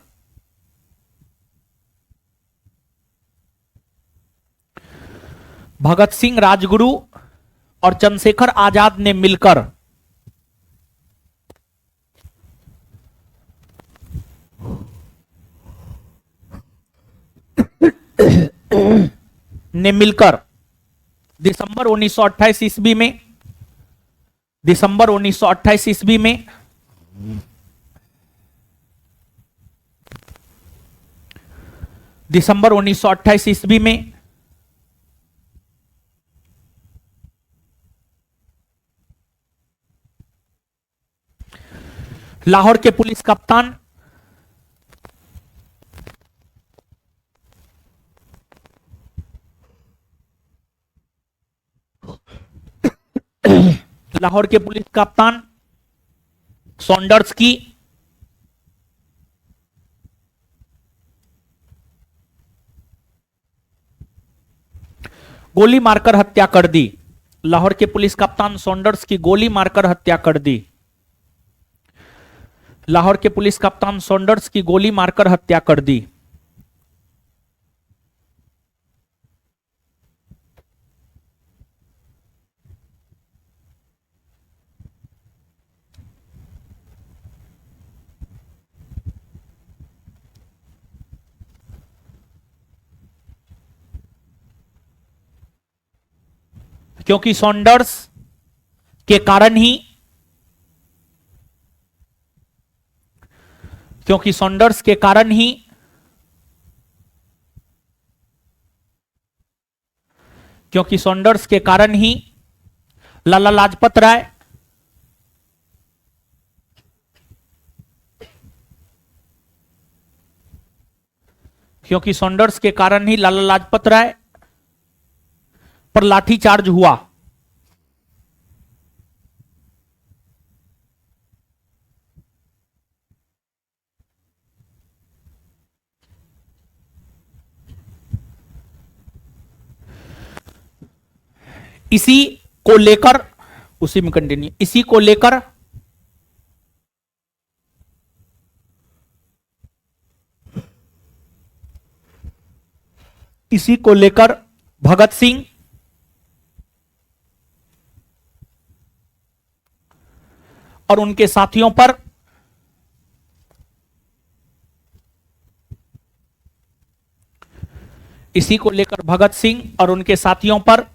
भगत सिंह, राजगुरु और चंद्रशेखर आजाद ने मिलकर दिसंबर 1928 ईस्वी में दिसंबर 1928 ईस्वी में लाहौर के पुलिस कप्तान सॉन्डर्स की गोली मारकर हत्या कर दी। लाहौर के पुलिस कप्तान सॉन्डर्स की गोली मारकर हत्या कर दी। लाहौर के पुलिस कप्तान सॉन्डर्स की गोली मारकर हत्या कर दी। क्योंकि सॉन्डर्स के कारण ही, क्योंकि सॉन्डर्स के कारण ही लाला लाजपत राय पर लाठीचार्ज हुआ। इसी को लेकर भगत सिंह और उनके साथियों पर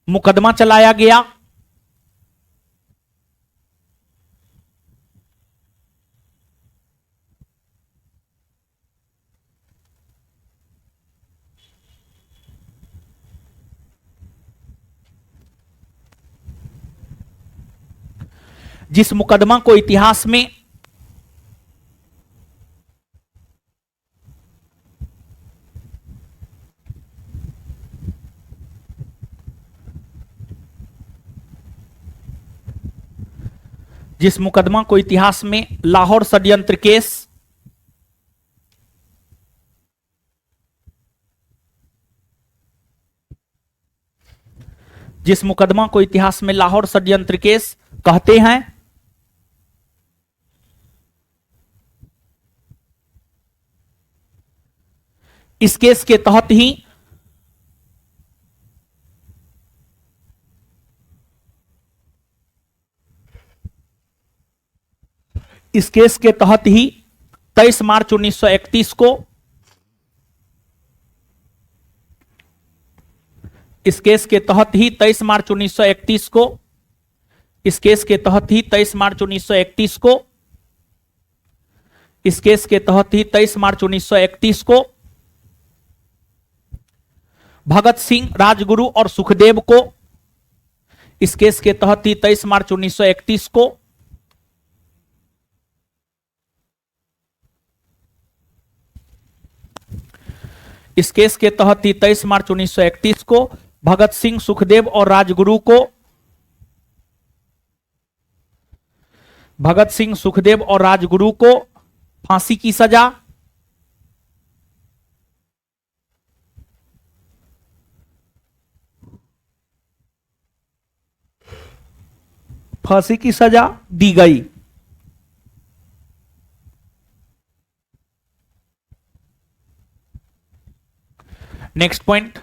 मुकदमा चलाया गया। जिस मुकदमा को इतिहास में लाहौर षड्यंत्र केस, कहते हैं, इस केस के तहत ही इस केस के तहत ही 23 मार्च 1931 को इस केस के तहत ही 23 मार्च 1931 को इस केस के तहत ही 23 मार्च 1931 को इस केस के तहत ही 23 मार्च 1931 को भगत सिंह, राजगुरु और सुखदेव को इस केस के तहत ही 23 मार्च 1931 को इस केस के तहत ही 23 मार्च 1931 को भगत सिंह, सुखदेव और राजगुरु को भगत सिंह, सुखदेव और राजगुरु को फांसी की सजा दी गई। नेक्स्ट पॉइंट,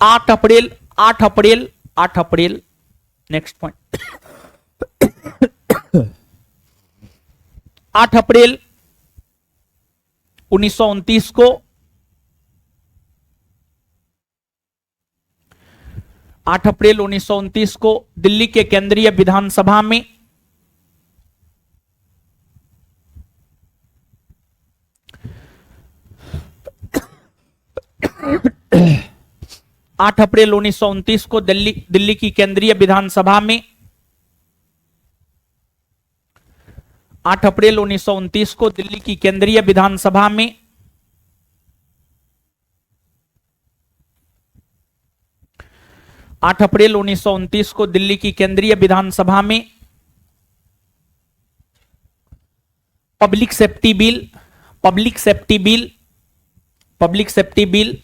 आठ अप्रैल नेक्स्ट पॉइंट 8 अप्रैल 1929 को 8 अप्रैल 1929 को दिल्ली के केंद्रीय विधानसभा में 8 अप्रैल 1929 को दिल्ली की केंद्रीय विधानसभा में 8 अप्रैल 1929 को दिल्ली की केंद्रीय विधानसभा में 8 अप्रैल 1929 को दिल्ली की केंद्रीय विधानसभा में पब्लिक सेफ्टी बिल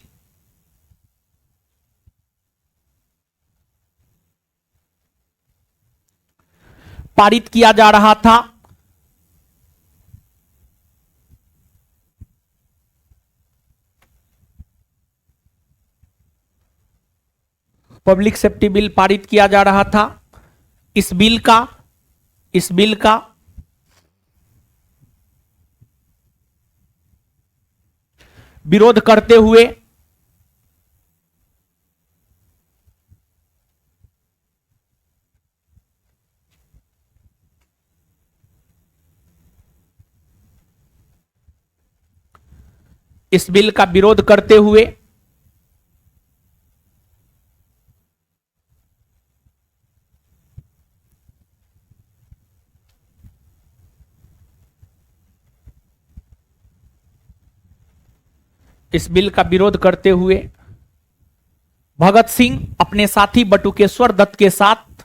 पारित किया जा रहा था। पब्लिक सेफ्टी बिल पारित किया जा रहा था। इस बिल का विरोध करते हुए इस बिल का विरोध करते हुए इस बिल का विरोध करते हुए भगत सिंह अपने साथी बटुकेश्वर दत्त के साथ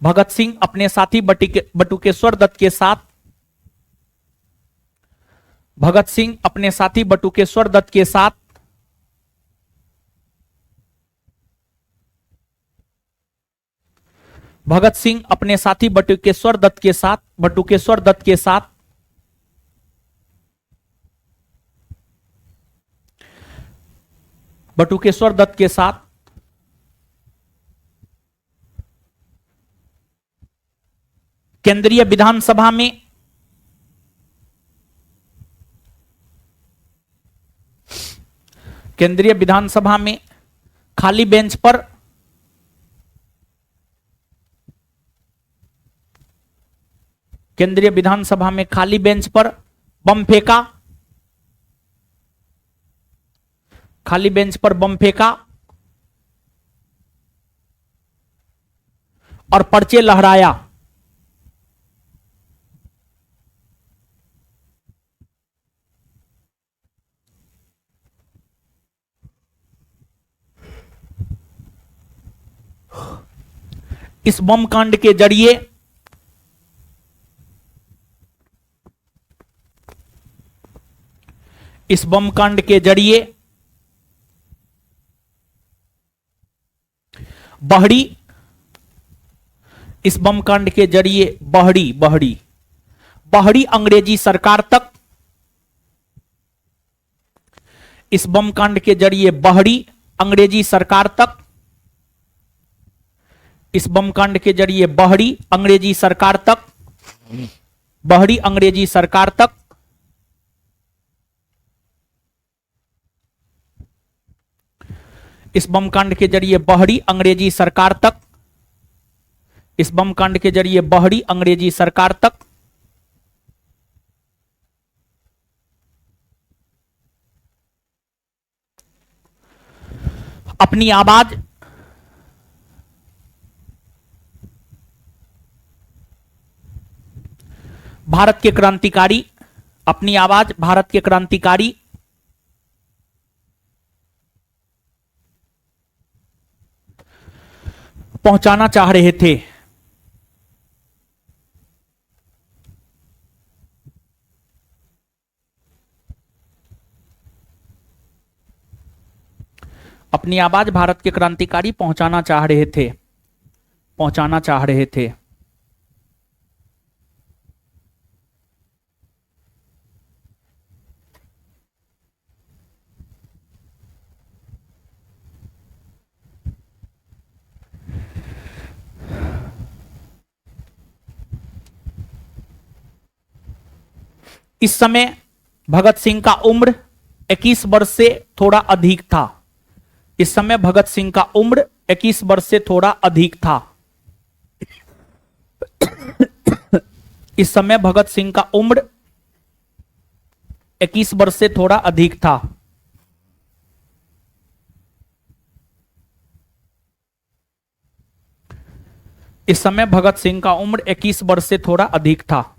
भगत सिंह अपने साथी बटुकेश्वर दत्त के साथ भगत सिंह अपने साथी बटुकेश्वर दत्त के साथ भगत सिंह अपने साथी बटुकेश्वर दत्त के साथ बटुकेश्वर दत्त के साथ बटुकेश्वर दत्त के साथ केंद्रीय विधानसभा में केंद्रीय विधानसभा में खाली बेंच पर केंद्रीय विधानसभा में खाली बेंच पर बम फेंका खाली बेंच पर बम फेंका और पर्चे लहराया। इस बम कांड के जरिए इस बम कांड के जरिए बहड़ी इस बम कांड के जरिए बहड़ी अंग्रेजी सरकार तक इस बम कांड के जरिए बहड़ी अंग्रेजी सरकार तक इस बम कांड के जरिए बहड़ी अंग्रेजी सरकार तक बहड़ी अंग्रेजी सरकार तक इस बम कांड के जरिए बहड़ी अंग्रेजी सरकार तक इस बम कांड के जरिए बहड़ी अंग्रेजी सरकार तक अपनी आवाज भारत के क्रांतिकारी अपनी आवाज भारत के क्रांतिकारी पहुंचाना चाह रहे थे। अपनी आवाज भारत के क्रांतिकारी पहुंचाना चाह रहे थे। इस समय भगत सिंह का उम्र 21 वर्ष से थोड़ा अधिक था। इस समय भगत सिंह का उम्र 21 वर्ष से थोड़ा अधिक था। इस समय भगत सिंह का उम्र 21 वर्ष से थोड़ा अधिक था। इस समय भगत सिंह का उम्र 21 वर्ष से थोड़ा अधिक था।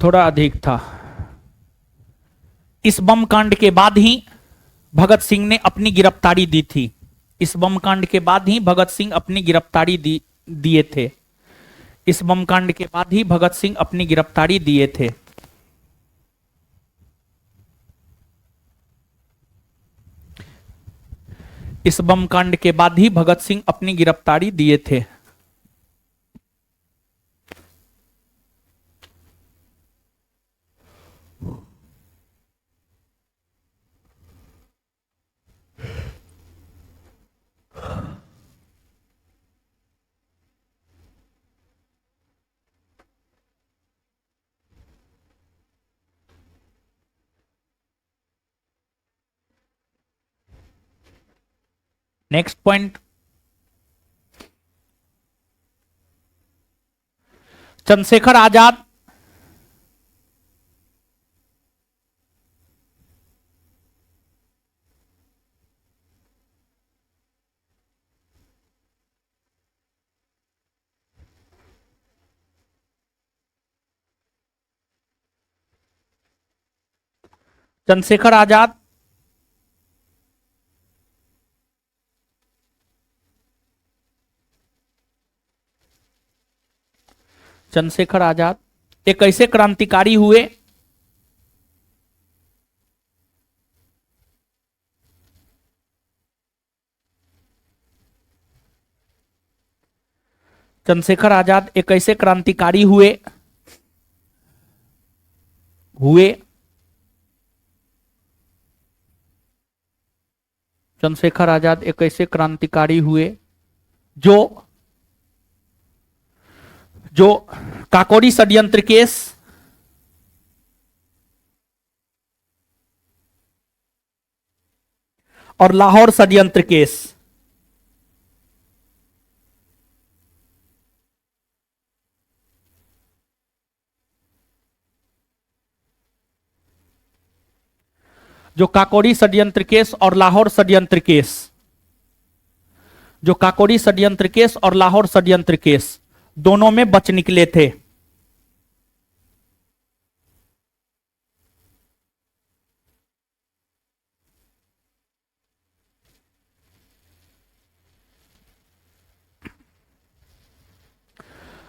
थोड़ा अधिक था। इस बम कांड के बाद ही भगत सिंह ने अपनी गिरफ्तारी दी थी। इस बम कांड के बाद ही भगत सिंह अपनी गिरफ्तारी दिए थे। इस बम कांड के बाद ही भगत सिंह अपनी गिरफ्तारी दिए थे। इस बम कांड के बाद ही भगत सिंह अपनी गिरफ्तारी दिए थे। नेक्स्ट पॉइंट, चंद्रशेखर आजाद चंद्रशेखर आजाद चंद्रशेखर आजाद एक ऐसे क्रांतिकारी हुए चंद्रशेखर आजाद एक ऐसे क्रांतिकारी हुए हुए चंद्रशेखर आजाद एक ऐसे क्रांतिकारी हुए जो जो काकोरी षड्यंत्र केस और लाहौर षड्यंत्र केस जो काकोरी षड्यंत्र केस और लाहौर षड्यंत्र केस जो काकोरी षड्यंत्र केस और लाहौर षड्यंत्र केस दोनों में बच निकले थे।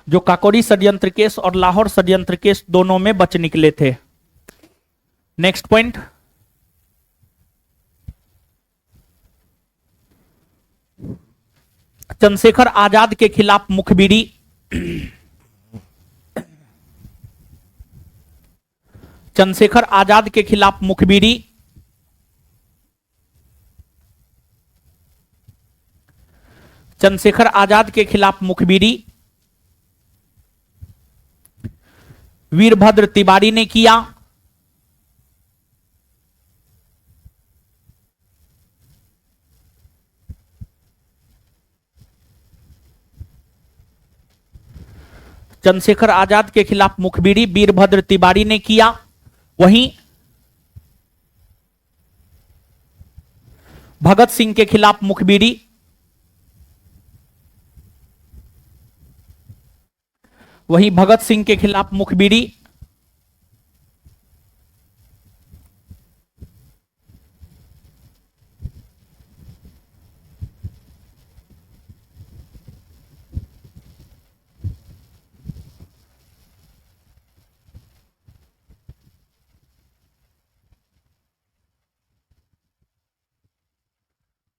जो काकोरी षड्यंत्र केस और लाहौर षड्यंत्र केस दोनों में बच निकले थे। नेक्स्ट पॉइंट, चंद्रशेखर आजाद के खिलाफ मुखबिरी चंद्रशेखर आजाद के खिलाफ मुखबिरी चंद्रशेखर आजाद के खिलाफ मुखबिरी वीरभद्र तिवारी ने किया। चंद्रशेखर आजाद के खिलाफ मुखबिरी वीरभद्र तिवारी ने किया। वहीं भगत सिंह के खिलाफ मुखबिरी भगत सिंह के खिलाफ मुखबिरी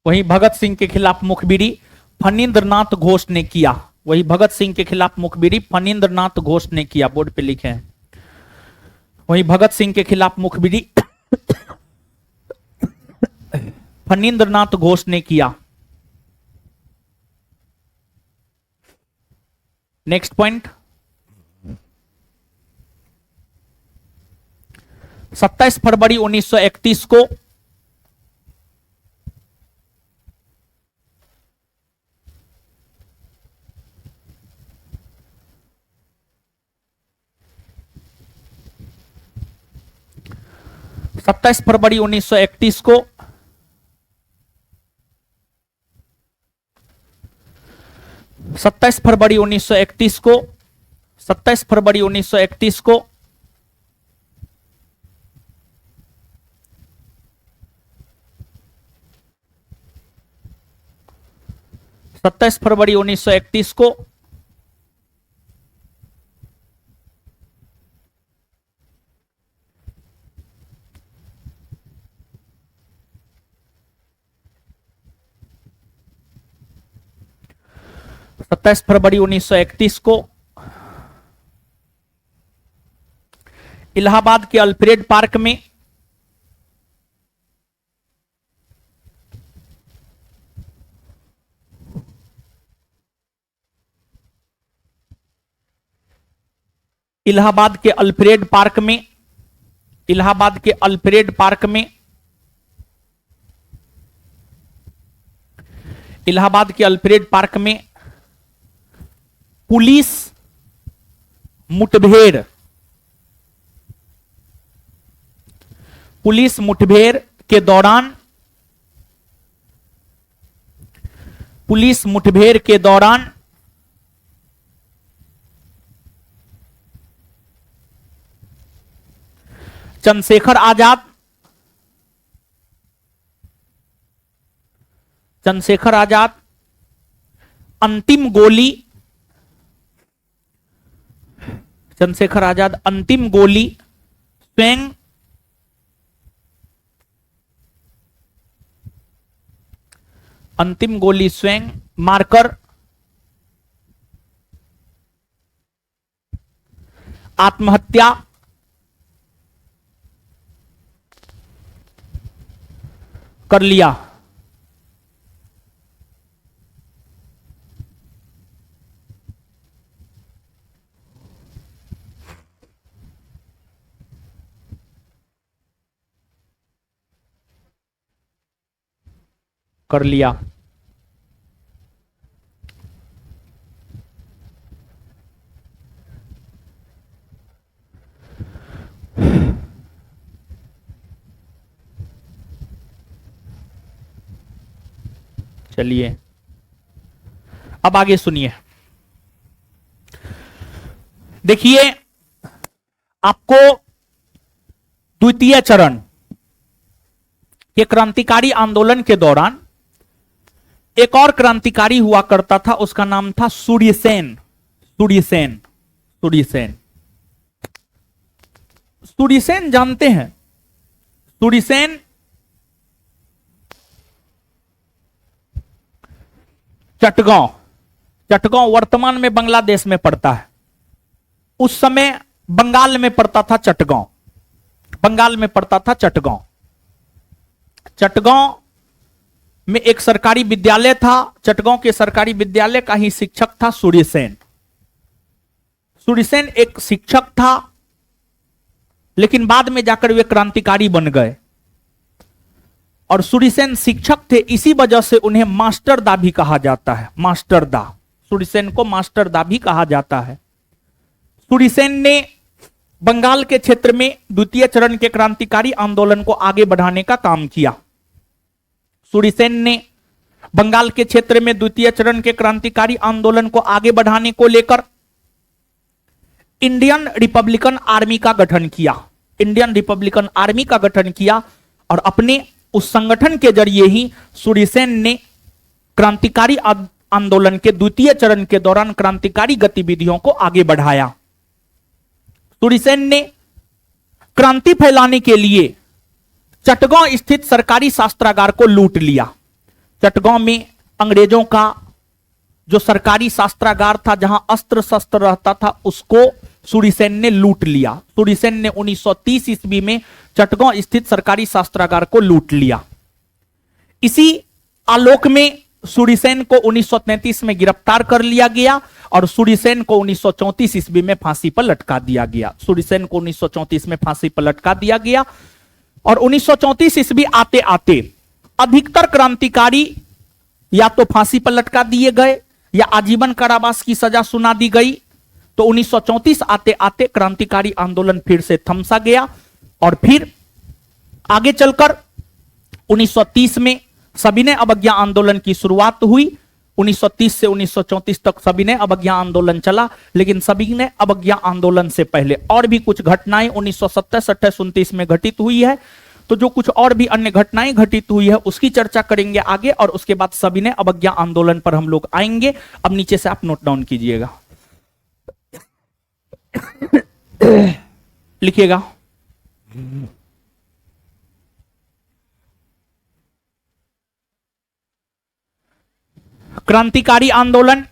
भगत सिंह के खिलाफ मुखबिरी फणींद्रनाथ घोष ने किया। भगत सिंह के खिलाफ मुखबिरी फणींद्रनाथ घोष ने किया, बोर्ड पे लिखे हैं। भगत सिंह के खिलाफ मुखबिरी फणींद्रनाथ घोष ने किया। नेक्स्ट पॉइंट, 27 फरवरी 1931 को सत्ताईस फरवरी 1931 को सत्ताईस फरवरी 1931 को 27 फरवरी 1931 को 27 फरवरी 1931 को सत्ताईस फरवरी 1931 को इलाहाबाद के अल्फ्रेड पार्क में इलाहाबाद के अल्फ्रेड पार्क में इलाहाबाद के अल्फ्रेड पार्क में इलाहाबाद के अल्फ्रेड पार्क में पुलिस मुठभेड़ के दौरान चंद्रशेखर आजाद अंतिम गोली स्वयं मारकर आत्महत्या कर लिया। चलिए अब आगे सुनिए। देखिए आपको द्वितीय चरण के क्रांतिकारी आंदोलन के दौरान एक और क्रांतिकारी हुआ करता था, उसका नाम था सूर्यसेन। सूर्यसेन जानते हैं? सूर्यसेन चटगांव वर्तमान में बांग्लादेश में पड़ता है। उस समय बंगाल में पड़ता था चटगांव में एक सरकारी विद्यालय था। चटगांव के सरकारी विद्यालय का ही शिक्षक था सूर्यसेन एक शिक्षक था, लेकिन बाद में जाकर वे क्रांतिकारी बन गए। और सूर्यसेन शिक्षक थे, इसी वजह से उन्हें मास्टरदा भी कहा जाता है। सूर्यसेन को मास्टरदा भी कहा जाता है। सूर्यसेन ने बंगाल के क्षेत्र में द्वितीय चरण के क्रांतिकारी आंदोलन को आगे बढ़ाने का काम किया। सूर्यसेन ने बंगाल के क्षेत्र में द्वितीय चरण के क्रांतिकारी आंदोलन को आगे बढ़ाने को लेकर इंडियन रिपब्लिकन आर्मी का गठन किया और अपने उस संगठन के जरिए ही सूर्यसेन ने क्रांतिकारी आंदोलन के द्वितीय चरण के दौरान क्रांतिकारी गतिविधियों को आगे बढ़ाया। सूर्यसेन ने क्रांति फैलाने के लिए चटगांव स्थित सरकारी शस्त्रागार को लूट लिया। चटगांव में अंग्रेजों का जो सरकारी शस्त्रागार था, जहां अस्त्र शस्त्र रहता था, उसको सूर्यसेन ने लूट लिया। सूर्यसेन ने 1930 ईस्वी में चटगांव स्थित सरकारी शस्त्रागार को लूट लिया। इसी आलोक में सूर्यसेन को 1933 में गिरफ्तार कर लिया गया और सूर्यसेन को 1934 ईस्वी में फांसी पर लटका दिया गया। और 1934 ईस्वी आते आते अधिकतर क्रांतिकारी या तो फांसी पर लटका दिए गए या आजीवन कारावास की सजा सुना दी गई। तो 1934 आते आते क्रांतिकारी आंदोलन फिर से थमसा गया और फिर आगे चलकर 1930 में सविनय अवज्ञा आंदोलन की शुरुआत हुई। 1930 से 1934 तक सविनय अवज्ञा आंदोलन चला, लेकिन सविनय अवज्ञा आंदोलन से पहले और भी कुछ घटनाएं 1927, 28, 29 में घटित हुई है। तो जो कुछ और भी अन्य घटनाएं घटित हुई है उसकी चर्चा करेंगे आगे, और उसके बाद सविनय अवज्ञा आंदोलन पर हम लोग आएंगे। अब नीचे से आप नोट डाउन कीजिएगा, लिखिएगा। क्रांतिकारी आंदोलन,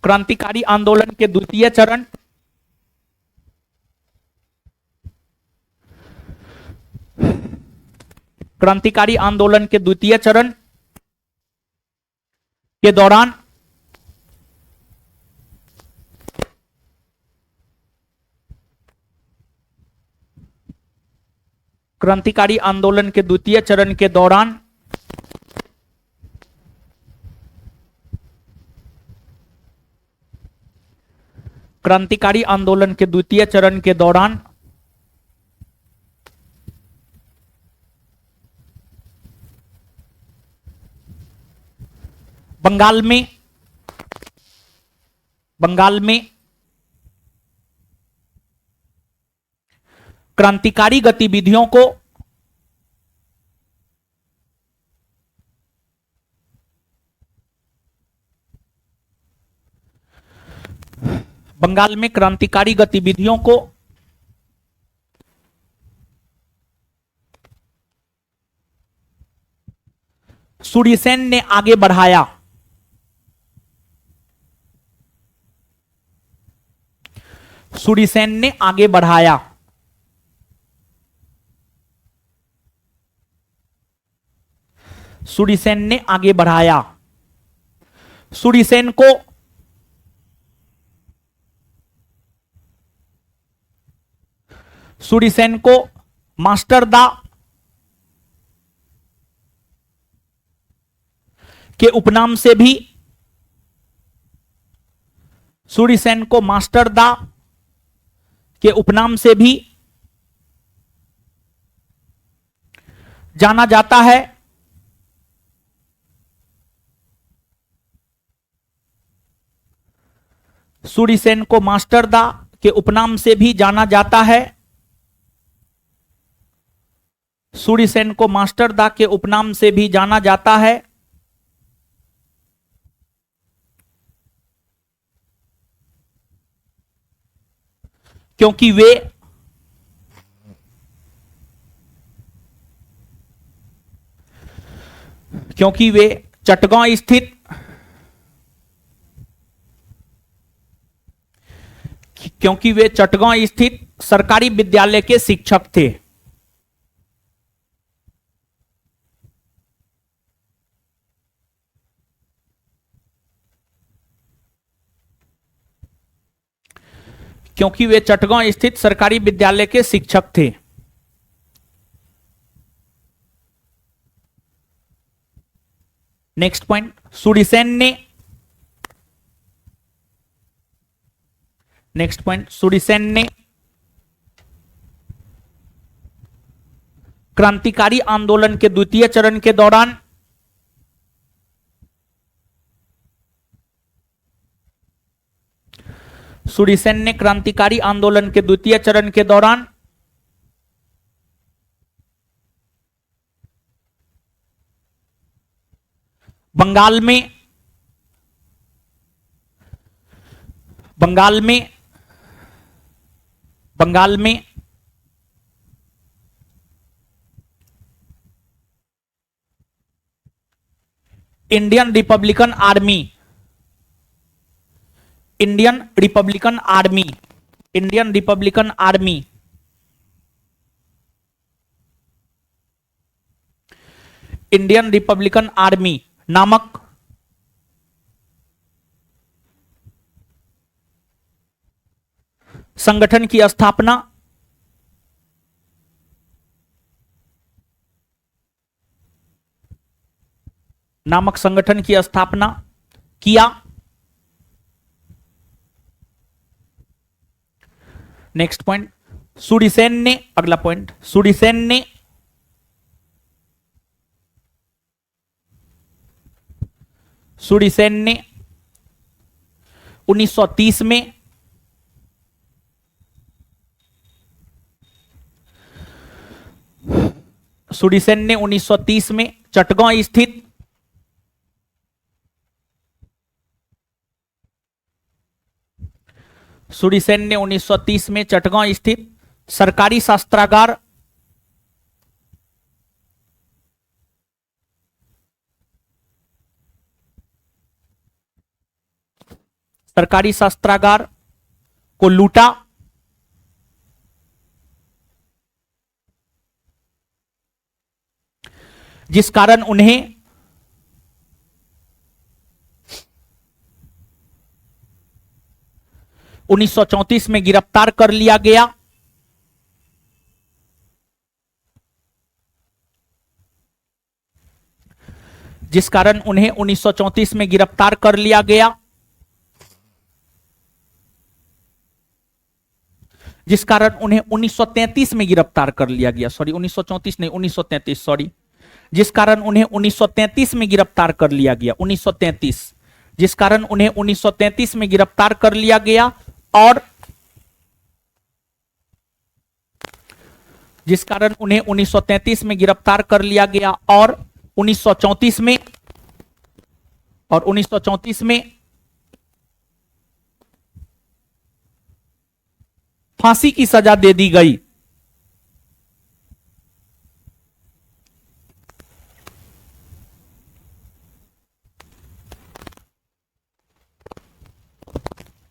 क्रांतिकारी आंदोलन के द्वितीय चरण, क्रांतिकारी आंदोलन के द्वितीय चरण के दौरान क्रांतिकारी आंदोलन के द्वितीय चरण के दौरान क्रांतिकारी आंदोलन के द्वितीय चरण के दौरान बंगाल में क्रांतिकारी गतिविधियों को बंगाल में क्रांतिकारी गतिविधियों को सूर्यसेन ने आगे बढ़ाया। सूर्यसेन ने आगे बढ़ाया। सूर्यसेन ने आगे बढ़ाया। सूर्यसेन को सूर्यसेन को मास्टर दा के उपनाम से भी सूर्यसेन को मास्टर दा के उपनाम से भी जाना जाता है। सूर्यसेन को मास्टर दा के उपनाम से भी जाना जाता है। सूर्यसेन को मास्टर दा के उपनाम से भी जाना जाता है। क्योंकि वे चटगांव स्थित सरकारी विद्यालय के शिक्षक थे। क्योंकि वे चटगांव स्थित सरकारी विद्यालय के शिक्षक थे। नेक्स्ट पॉइंट, सूर्यसेन ने क्रांतिकारी आंदोलन के द्वितीय चरण के दौरान सूर्यसेन ने क्रांतिकारी आंदोलन के द्वितीय चरण के दौरान बंगाल में इंडियन रिपब्लिकन आर्मी नामक संगठन की स्थापना 19 नेक्स्ट पॉइंट, अगला पॉइंट, सूर्यसेन ने सूर्यसेन ने 1930 में चटगांव स्थित सरकारी शस्त्रागार को लूटा। जिस कारण उन्हें 1934 में गिरफ्तार कर लिया गया। जिस कारण उन्हें 1934 में गिरफ्तार कर लिया गया, जिस कारण उन्हें 1933 में गिरफ्तार कर लिया गया, सॉरी 1934 नहीं 1933, सॉरी, जिस कारण उन्हें 1933 में गिरफ्तार कर लिया गया, 1933, जिस कारण उन्हें 1933 में गिरफ्तार कर लिया गया और जिस कारण उन्हें 1933 में गिरफ्तार कर लिया गया और 1934 में फांसी की सजा दे दी गई।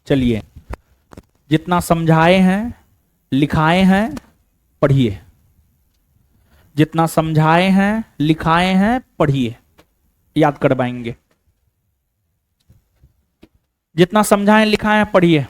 चलिए, जितना समझाए हैं लिखाए हैं पढ़िए, जितना समझाए हैं लिखाए हैं पढ़िए, याद करवाएंगे। जितना समझाएं लिखाए हैं पढ़िए।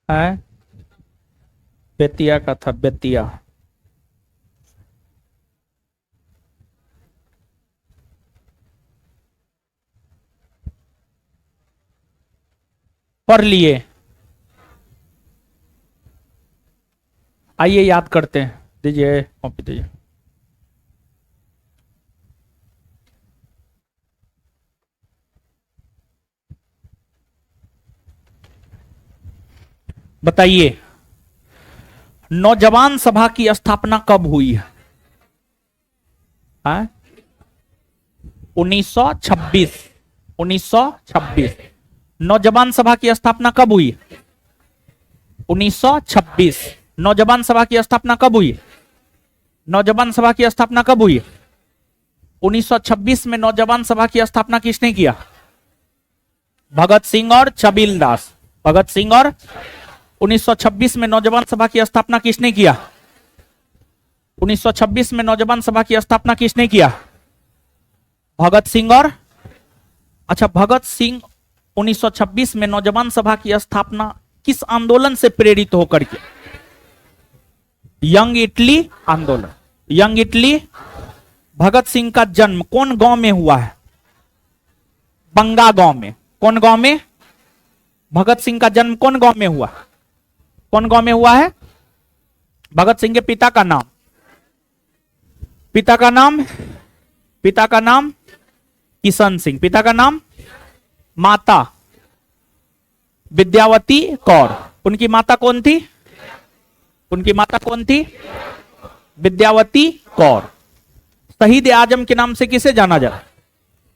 है बेतिया का था, बेतिया। पढ़ लिए, आइए याद करते हैं। दीजिए कॉपी दीजिए। बताइए, नौजवान सभा की स्थापना कब हुई है? 1926। 1926 नौजवान सभा की स्थापना कब हुई? 1926 नौजवान सभा की स्थापना कब हुई? नौजवान सभा की स्थापना कब हुई? 1926 में नौजवान सभा की स्थापना किसने किया? भगत सिंह और छबील दास। भगत सिंह और 1926 में नौजवान सभा की स्थापना किसने किया? 1926 में नौजवान सभा की स्थापना किसने किया? भगत सिंह और अच्छा, भगत सिंह 1926 में नौजवान सभा की स्थापना किस आंदोलन से प्रेरित होकर के? यंग इटली आंदोलन। Young Italy. भगत सिंह का जन्म कौन गांव में हुआ है? बंगा गांव में। कौन गांव में? भगत सिंह का जन्म कौन गांव में हुआ? कौन गांव में हुआ है? भगत सिंह के पिता का नाम? पिता का नाम? पिता का नाम किशन सिंह। पिता का नाम? माता विद्यावती कौर। उनकी माता कौन थी? उनकी माता कौन थी? विद्यावती कौर। शहीद ए आजम के नाम से किसे जाना जाता?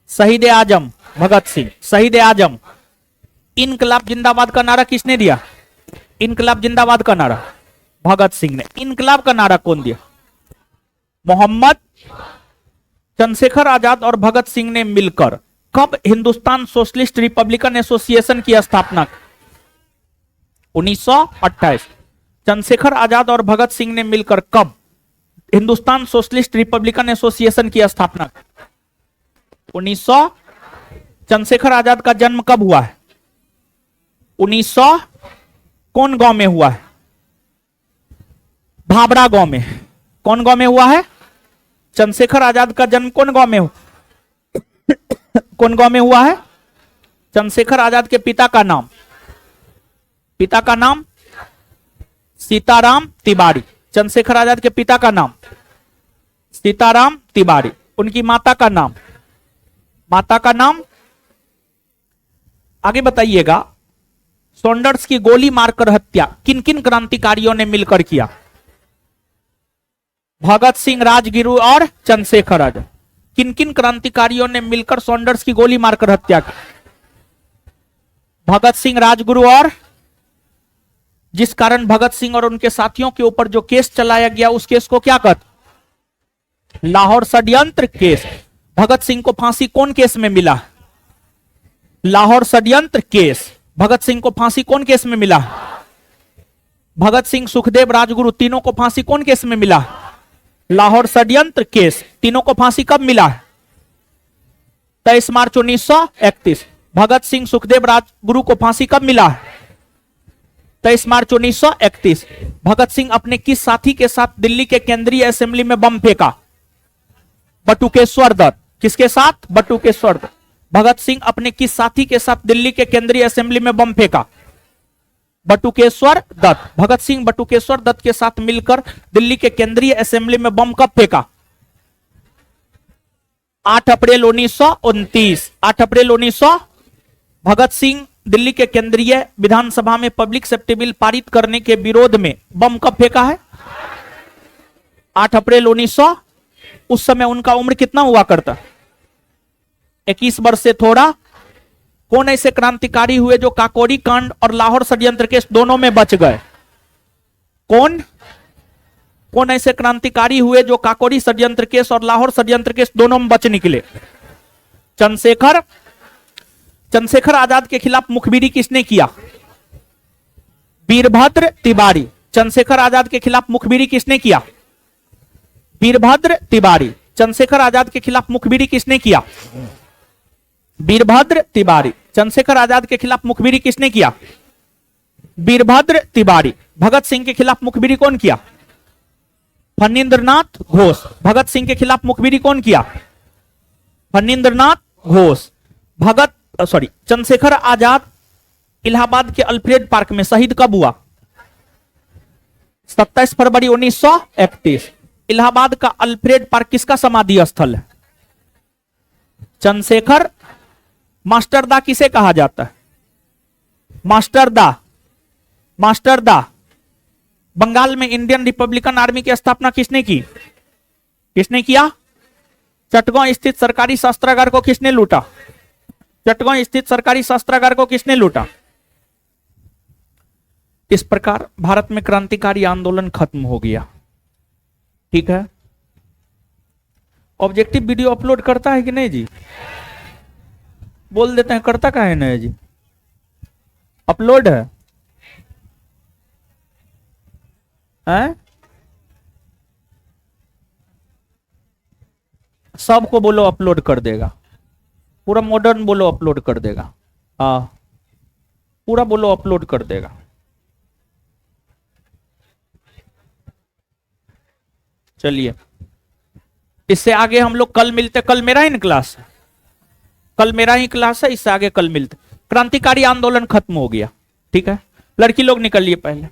शहीद ए आजम भगत सिंह। शहीद ए आजम। इनकलाब जिंदाबाद का नारा किसने दिया? इनकलाब जिंदाबाद का नारा भगत सिंह ने। इनकलाब का नारा कौन दिया? मोहम्मद चंद्रशेखर आजाद और भगत सिंह ने मिलकर कब हिंदुस्तान सोशलिस्ट रिपब्लिकन एसोसिएशन की स्थापना? 1928। चंद्रशेखर आजाद और भगत सिंह ने मिलकर कब हिंदुस्तान सोशलिस्ट रिपब्लिकन एसोसिएशन की स्थापना? 1900। चंद्रशेखर आजाद का जन्म कब हुआ है? 1900। कौन गांव में हुआ है? भाबड़ा गांव में। कौन गांव में हुआ है? चंद्रशेखर आजाद का जन्म कौन गांव में हुआ? कौन गांव में हुआ है? चंद्रशेखर आजाद के पिता का नाम? पिता का नाम सीताराम तिवारी। चंद्रशेखर आजाद के पिता का नाम सीताराम तिवारी। उनकी माता का नाम? माता का नाम आगे बताइएगा। सॉन्डर्स की गोली मारकर हत्या किन किन क्रांतिकारियों ने मिलकर किया? भगत सिंह, राजगुरु और चंद्रशेखर आजाद। किन किन क्रांतिकारियों ने मिलकर सॉन्डर्स की गोली मारकर हत्या की? भगत सिंह, राजगुरु और जिस कारण भगत सिंह और उनके साथियों के ऊपर जो केस चलाया गया उस केस को क्या कहते? लाहौर षड्यंत्र केस। भगत सिंह को फांसी कौन केस में मिला? लाहौर षड्यंत्र केस। भगत सिंह को फांसी कौन केस में मिला? भगत सिंह, सुखदेव, राजगुरु तीनों को फांसी कौन केस में मिला? लाहौर षड्यंत्र केस। तीनों को फांसी कब मिला? 23 मार्च 1931। भगत सिंह, सुखदेव, राजगुरु को फांसी कब मिला? 23 मार्च 1931। भगत सिंह अपने किस साथी के साथ दिल्ली के केंद्रीय असेंबली में बम फेंका? बटुकेश्वर दत्त। किसके साथ? बटुकेश्वर दत्त। भगत सिंह अपने किस साथी के साथ दिल्ली के केंद्रीय असेंबली में बम फेंका? बटुकेश्वर दत्त। भगत सिंह बटुकेश्वर दत्त के साथ मिलकर दिल्ली के केंद्रीय असेंबली में बम कब फेंका? 8 अप्रैल 1929। 8 अप्रैल 1900। भगत सिंह दिल्ली के केंद्रीय विधानसभा में पब्लिक सेफ्टी बिल पारित करने के विरोध में बम कब फेंका है? 8 अप्रैल 1900। उस समय उनका उम्र कितना हुआ करता? 21 वर्ष से थोड़ा। कौन ऐसे क्रांतिकारी हुए जो काकोरी कांड और लाहौर षड्यंत्र केस दोनों में बच गए? कौन कौन ऐसे क्रांतिकारी हुए जो काकोरी षड्यंत्र केस और लाहौर षड्यंत्र केस दोनों में बच निकले? चंद्रशेखर। चंद्रशेखर आजाद के खिलाफ मुखबिरी किसने किया? वीरभद्र तिवारी। चंद्रशेखर आजाद के खिलाफ मुखबिरी किसने किया? वीरभद्र तिवारी। चंद्रशेखर आजाद के खिलाफ मुखबिरी किसने किया? वीरभद्र तिवारी। चंद्रशेखर आजाद के खिलाफ मुखबिरी किसने किया? वीरभद्र तिवारी। भगत सिंह के खिलाफ मुखबिरी कौन किया? फणींद्रनाथ घोष। भगत सिंह के खिलाफ मुखबिरी कौन किया? फणींद्रनाथ घोष। चंद्रशेखर आजाद इलाहाबाद के अल्फ्रेड पार्क में शहीद कब हुआ? 27 फरवरी 1931। इलाहाबाद का अल्फ्रेड पार्क किसका समाधि स्थल है? चंद्रशेखर। मास्टरदा किसे कहा जाता है? मास्टरदा। मास्टरदा। बंगाल में इंडियन रिपब्लिकन आर्मी की स्थापना किसने की? किसने किया? चटगांव स्थित सरकारी शस्त्रागार को किसने लूटा? चटगांव स्थित सरकारी शस्त्रागार को किसने लूटा? इस प्रकार भारत में क्रांतिकारी आंदोलन खत्म हो गया। ठीक है। ऑब्जेक्टिव वीडियो अपलोड करता है कि नहीं जी? बोल देते हैं, करता का है नहीं जी? अपलोड है? हैं? सबको बोलो अपलोड कर देगा। पूरा मॉडर्न बोलो अपलोड कर देगा। हाँ, पूरा बोलो अपलोड कर देगा। चलिए, इससे आगे हम लोग कल मिलते। कल मेरा ही क्लास है, कल मेरा ही क्लास है। इससे आगे कल मिलते। क्रांतिकारी आंदोलन खत्म हो गया, ठीक है। लड़की लोग निकलिए पहले।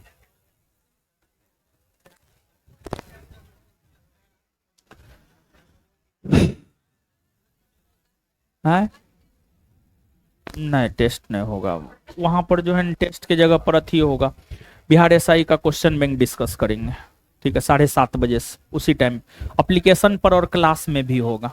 है नहीं, टेस्ट नहीं होगा वहां पर, जो है टेस्ट की जगह पर अथी होगा। बिहार एसआई का क्वेश्चन बैंक डिस्कस करेंगे, ठीक है, 7:30 बजे से उसी टाइम एप्लीकेशन पर और क्लास में भी होगा।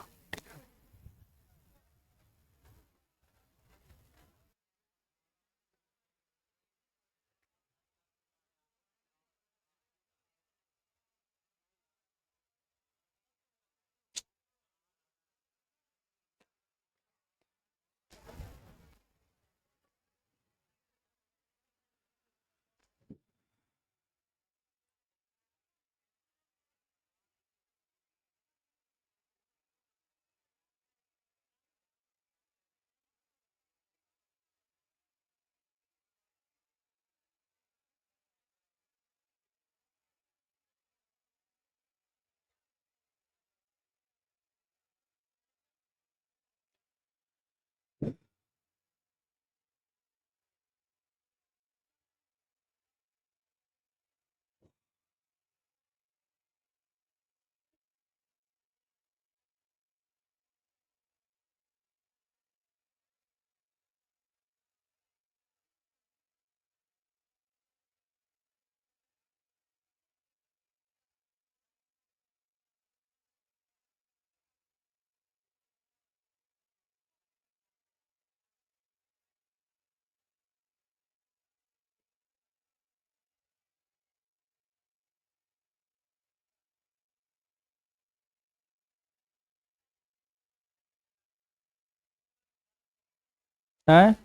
है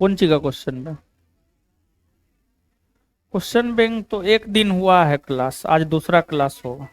कौन सी का क्वेश्चन बैंक? क्वेश्चन बैंक तो एक दिन हुआ है क्लास, आज दूसरा क्लास होगा।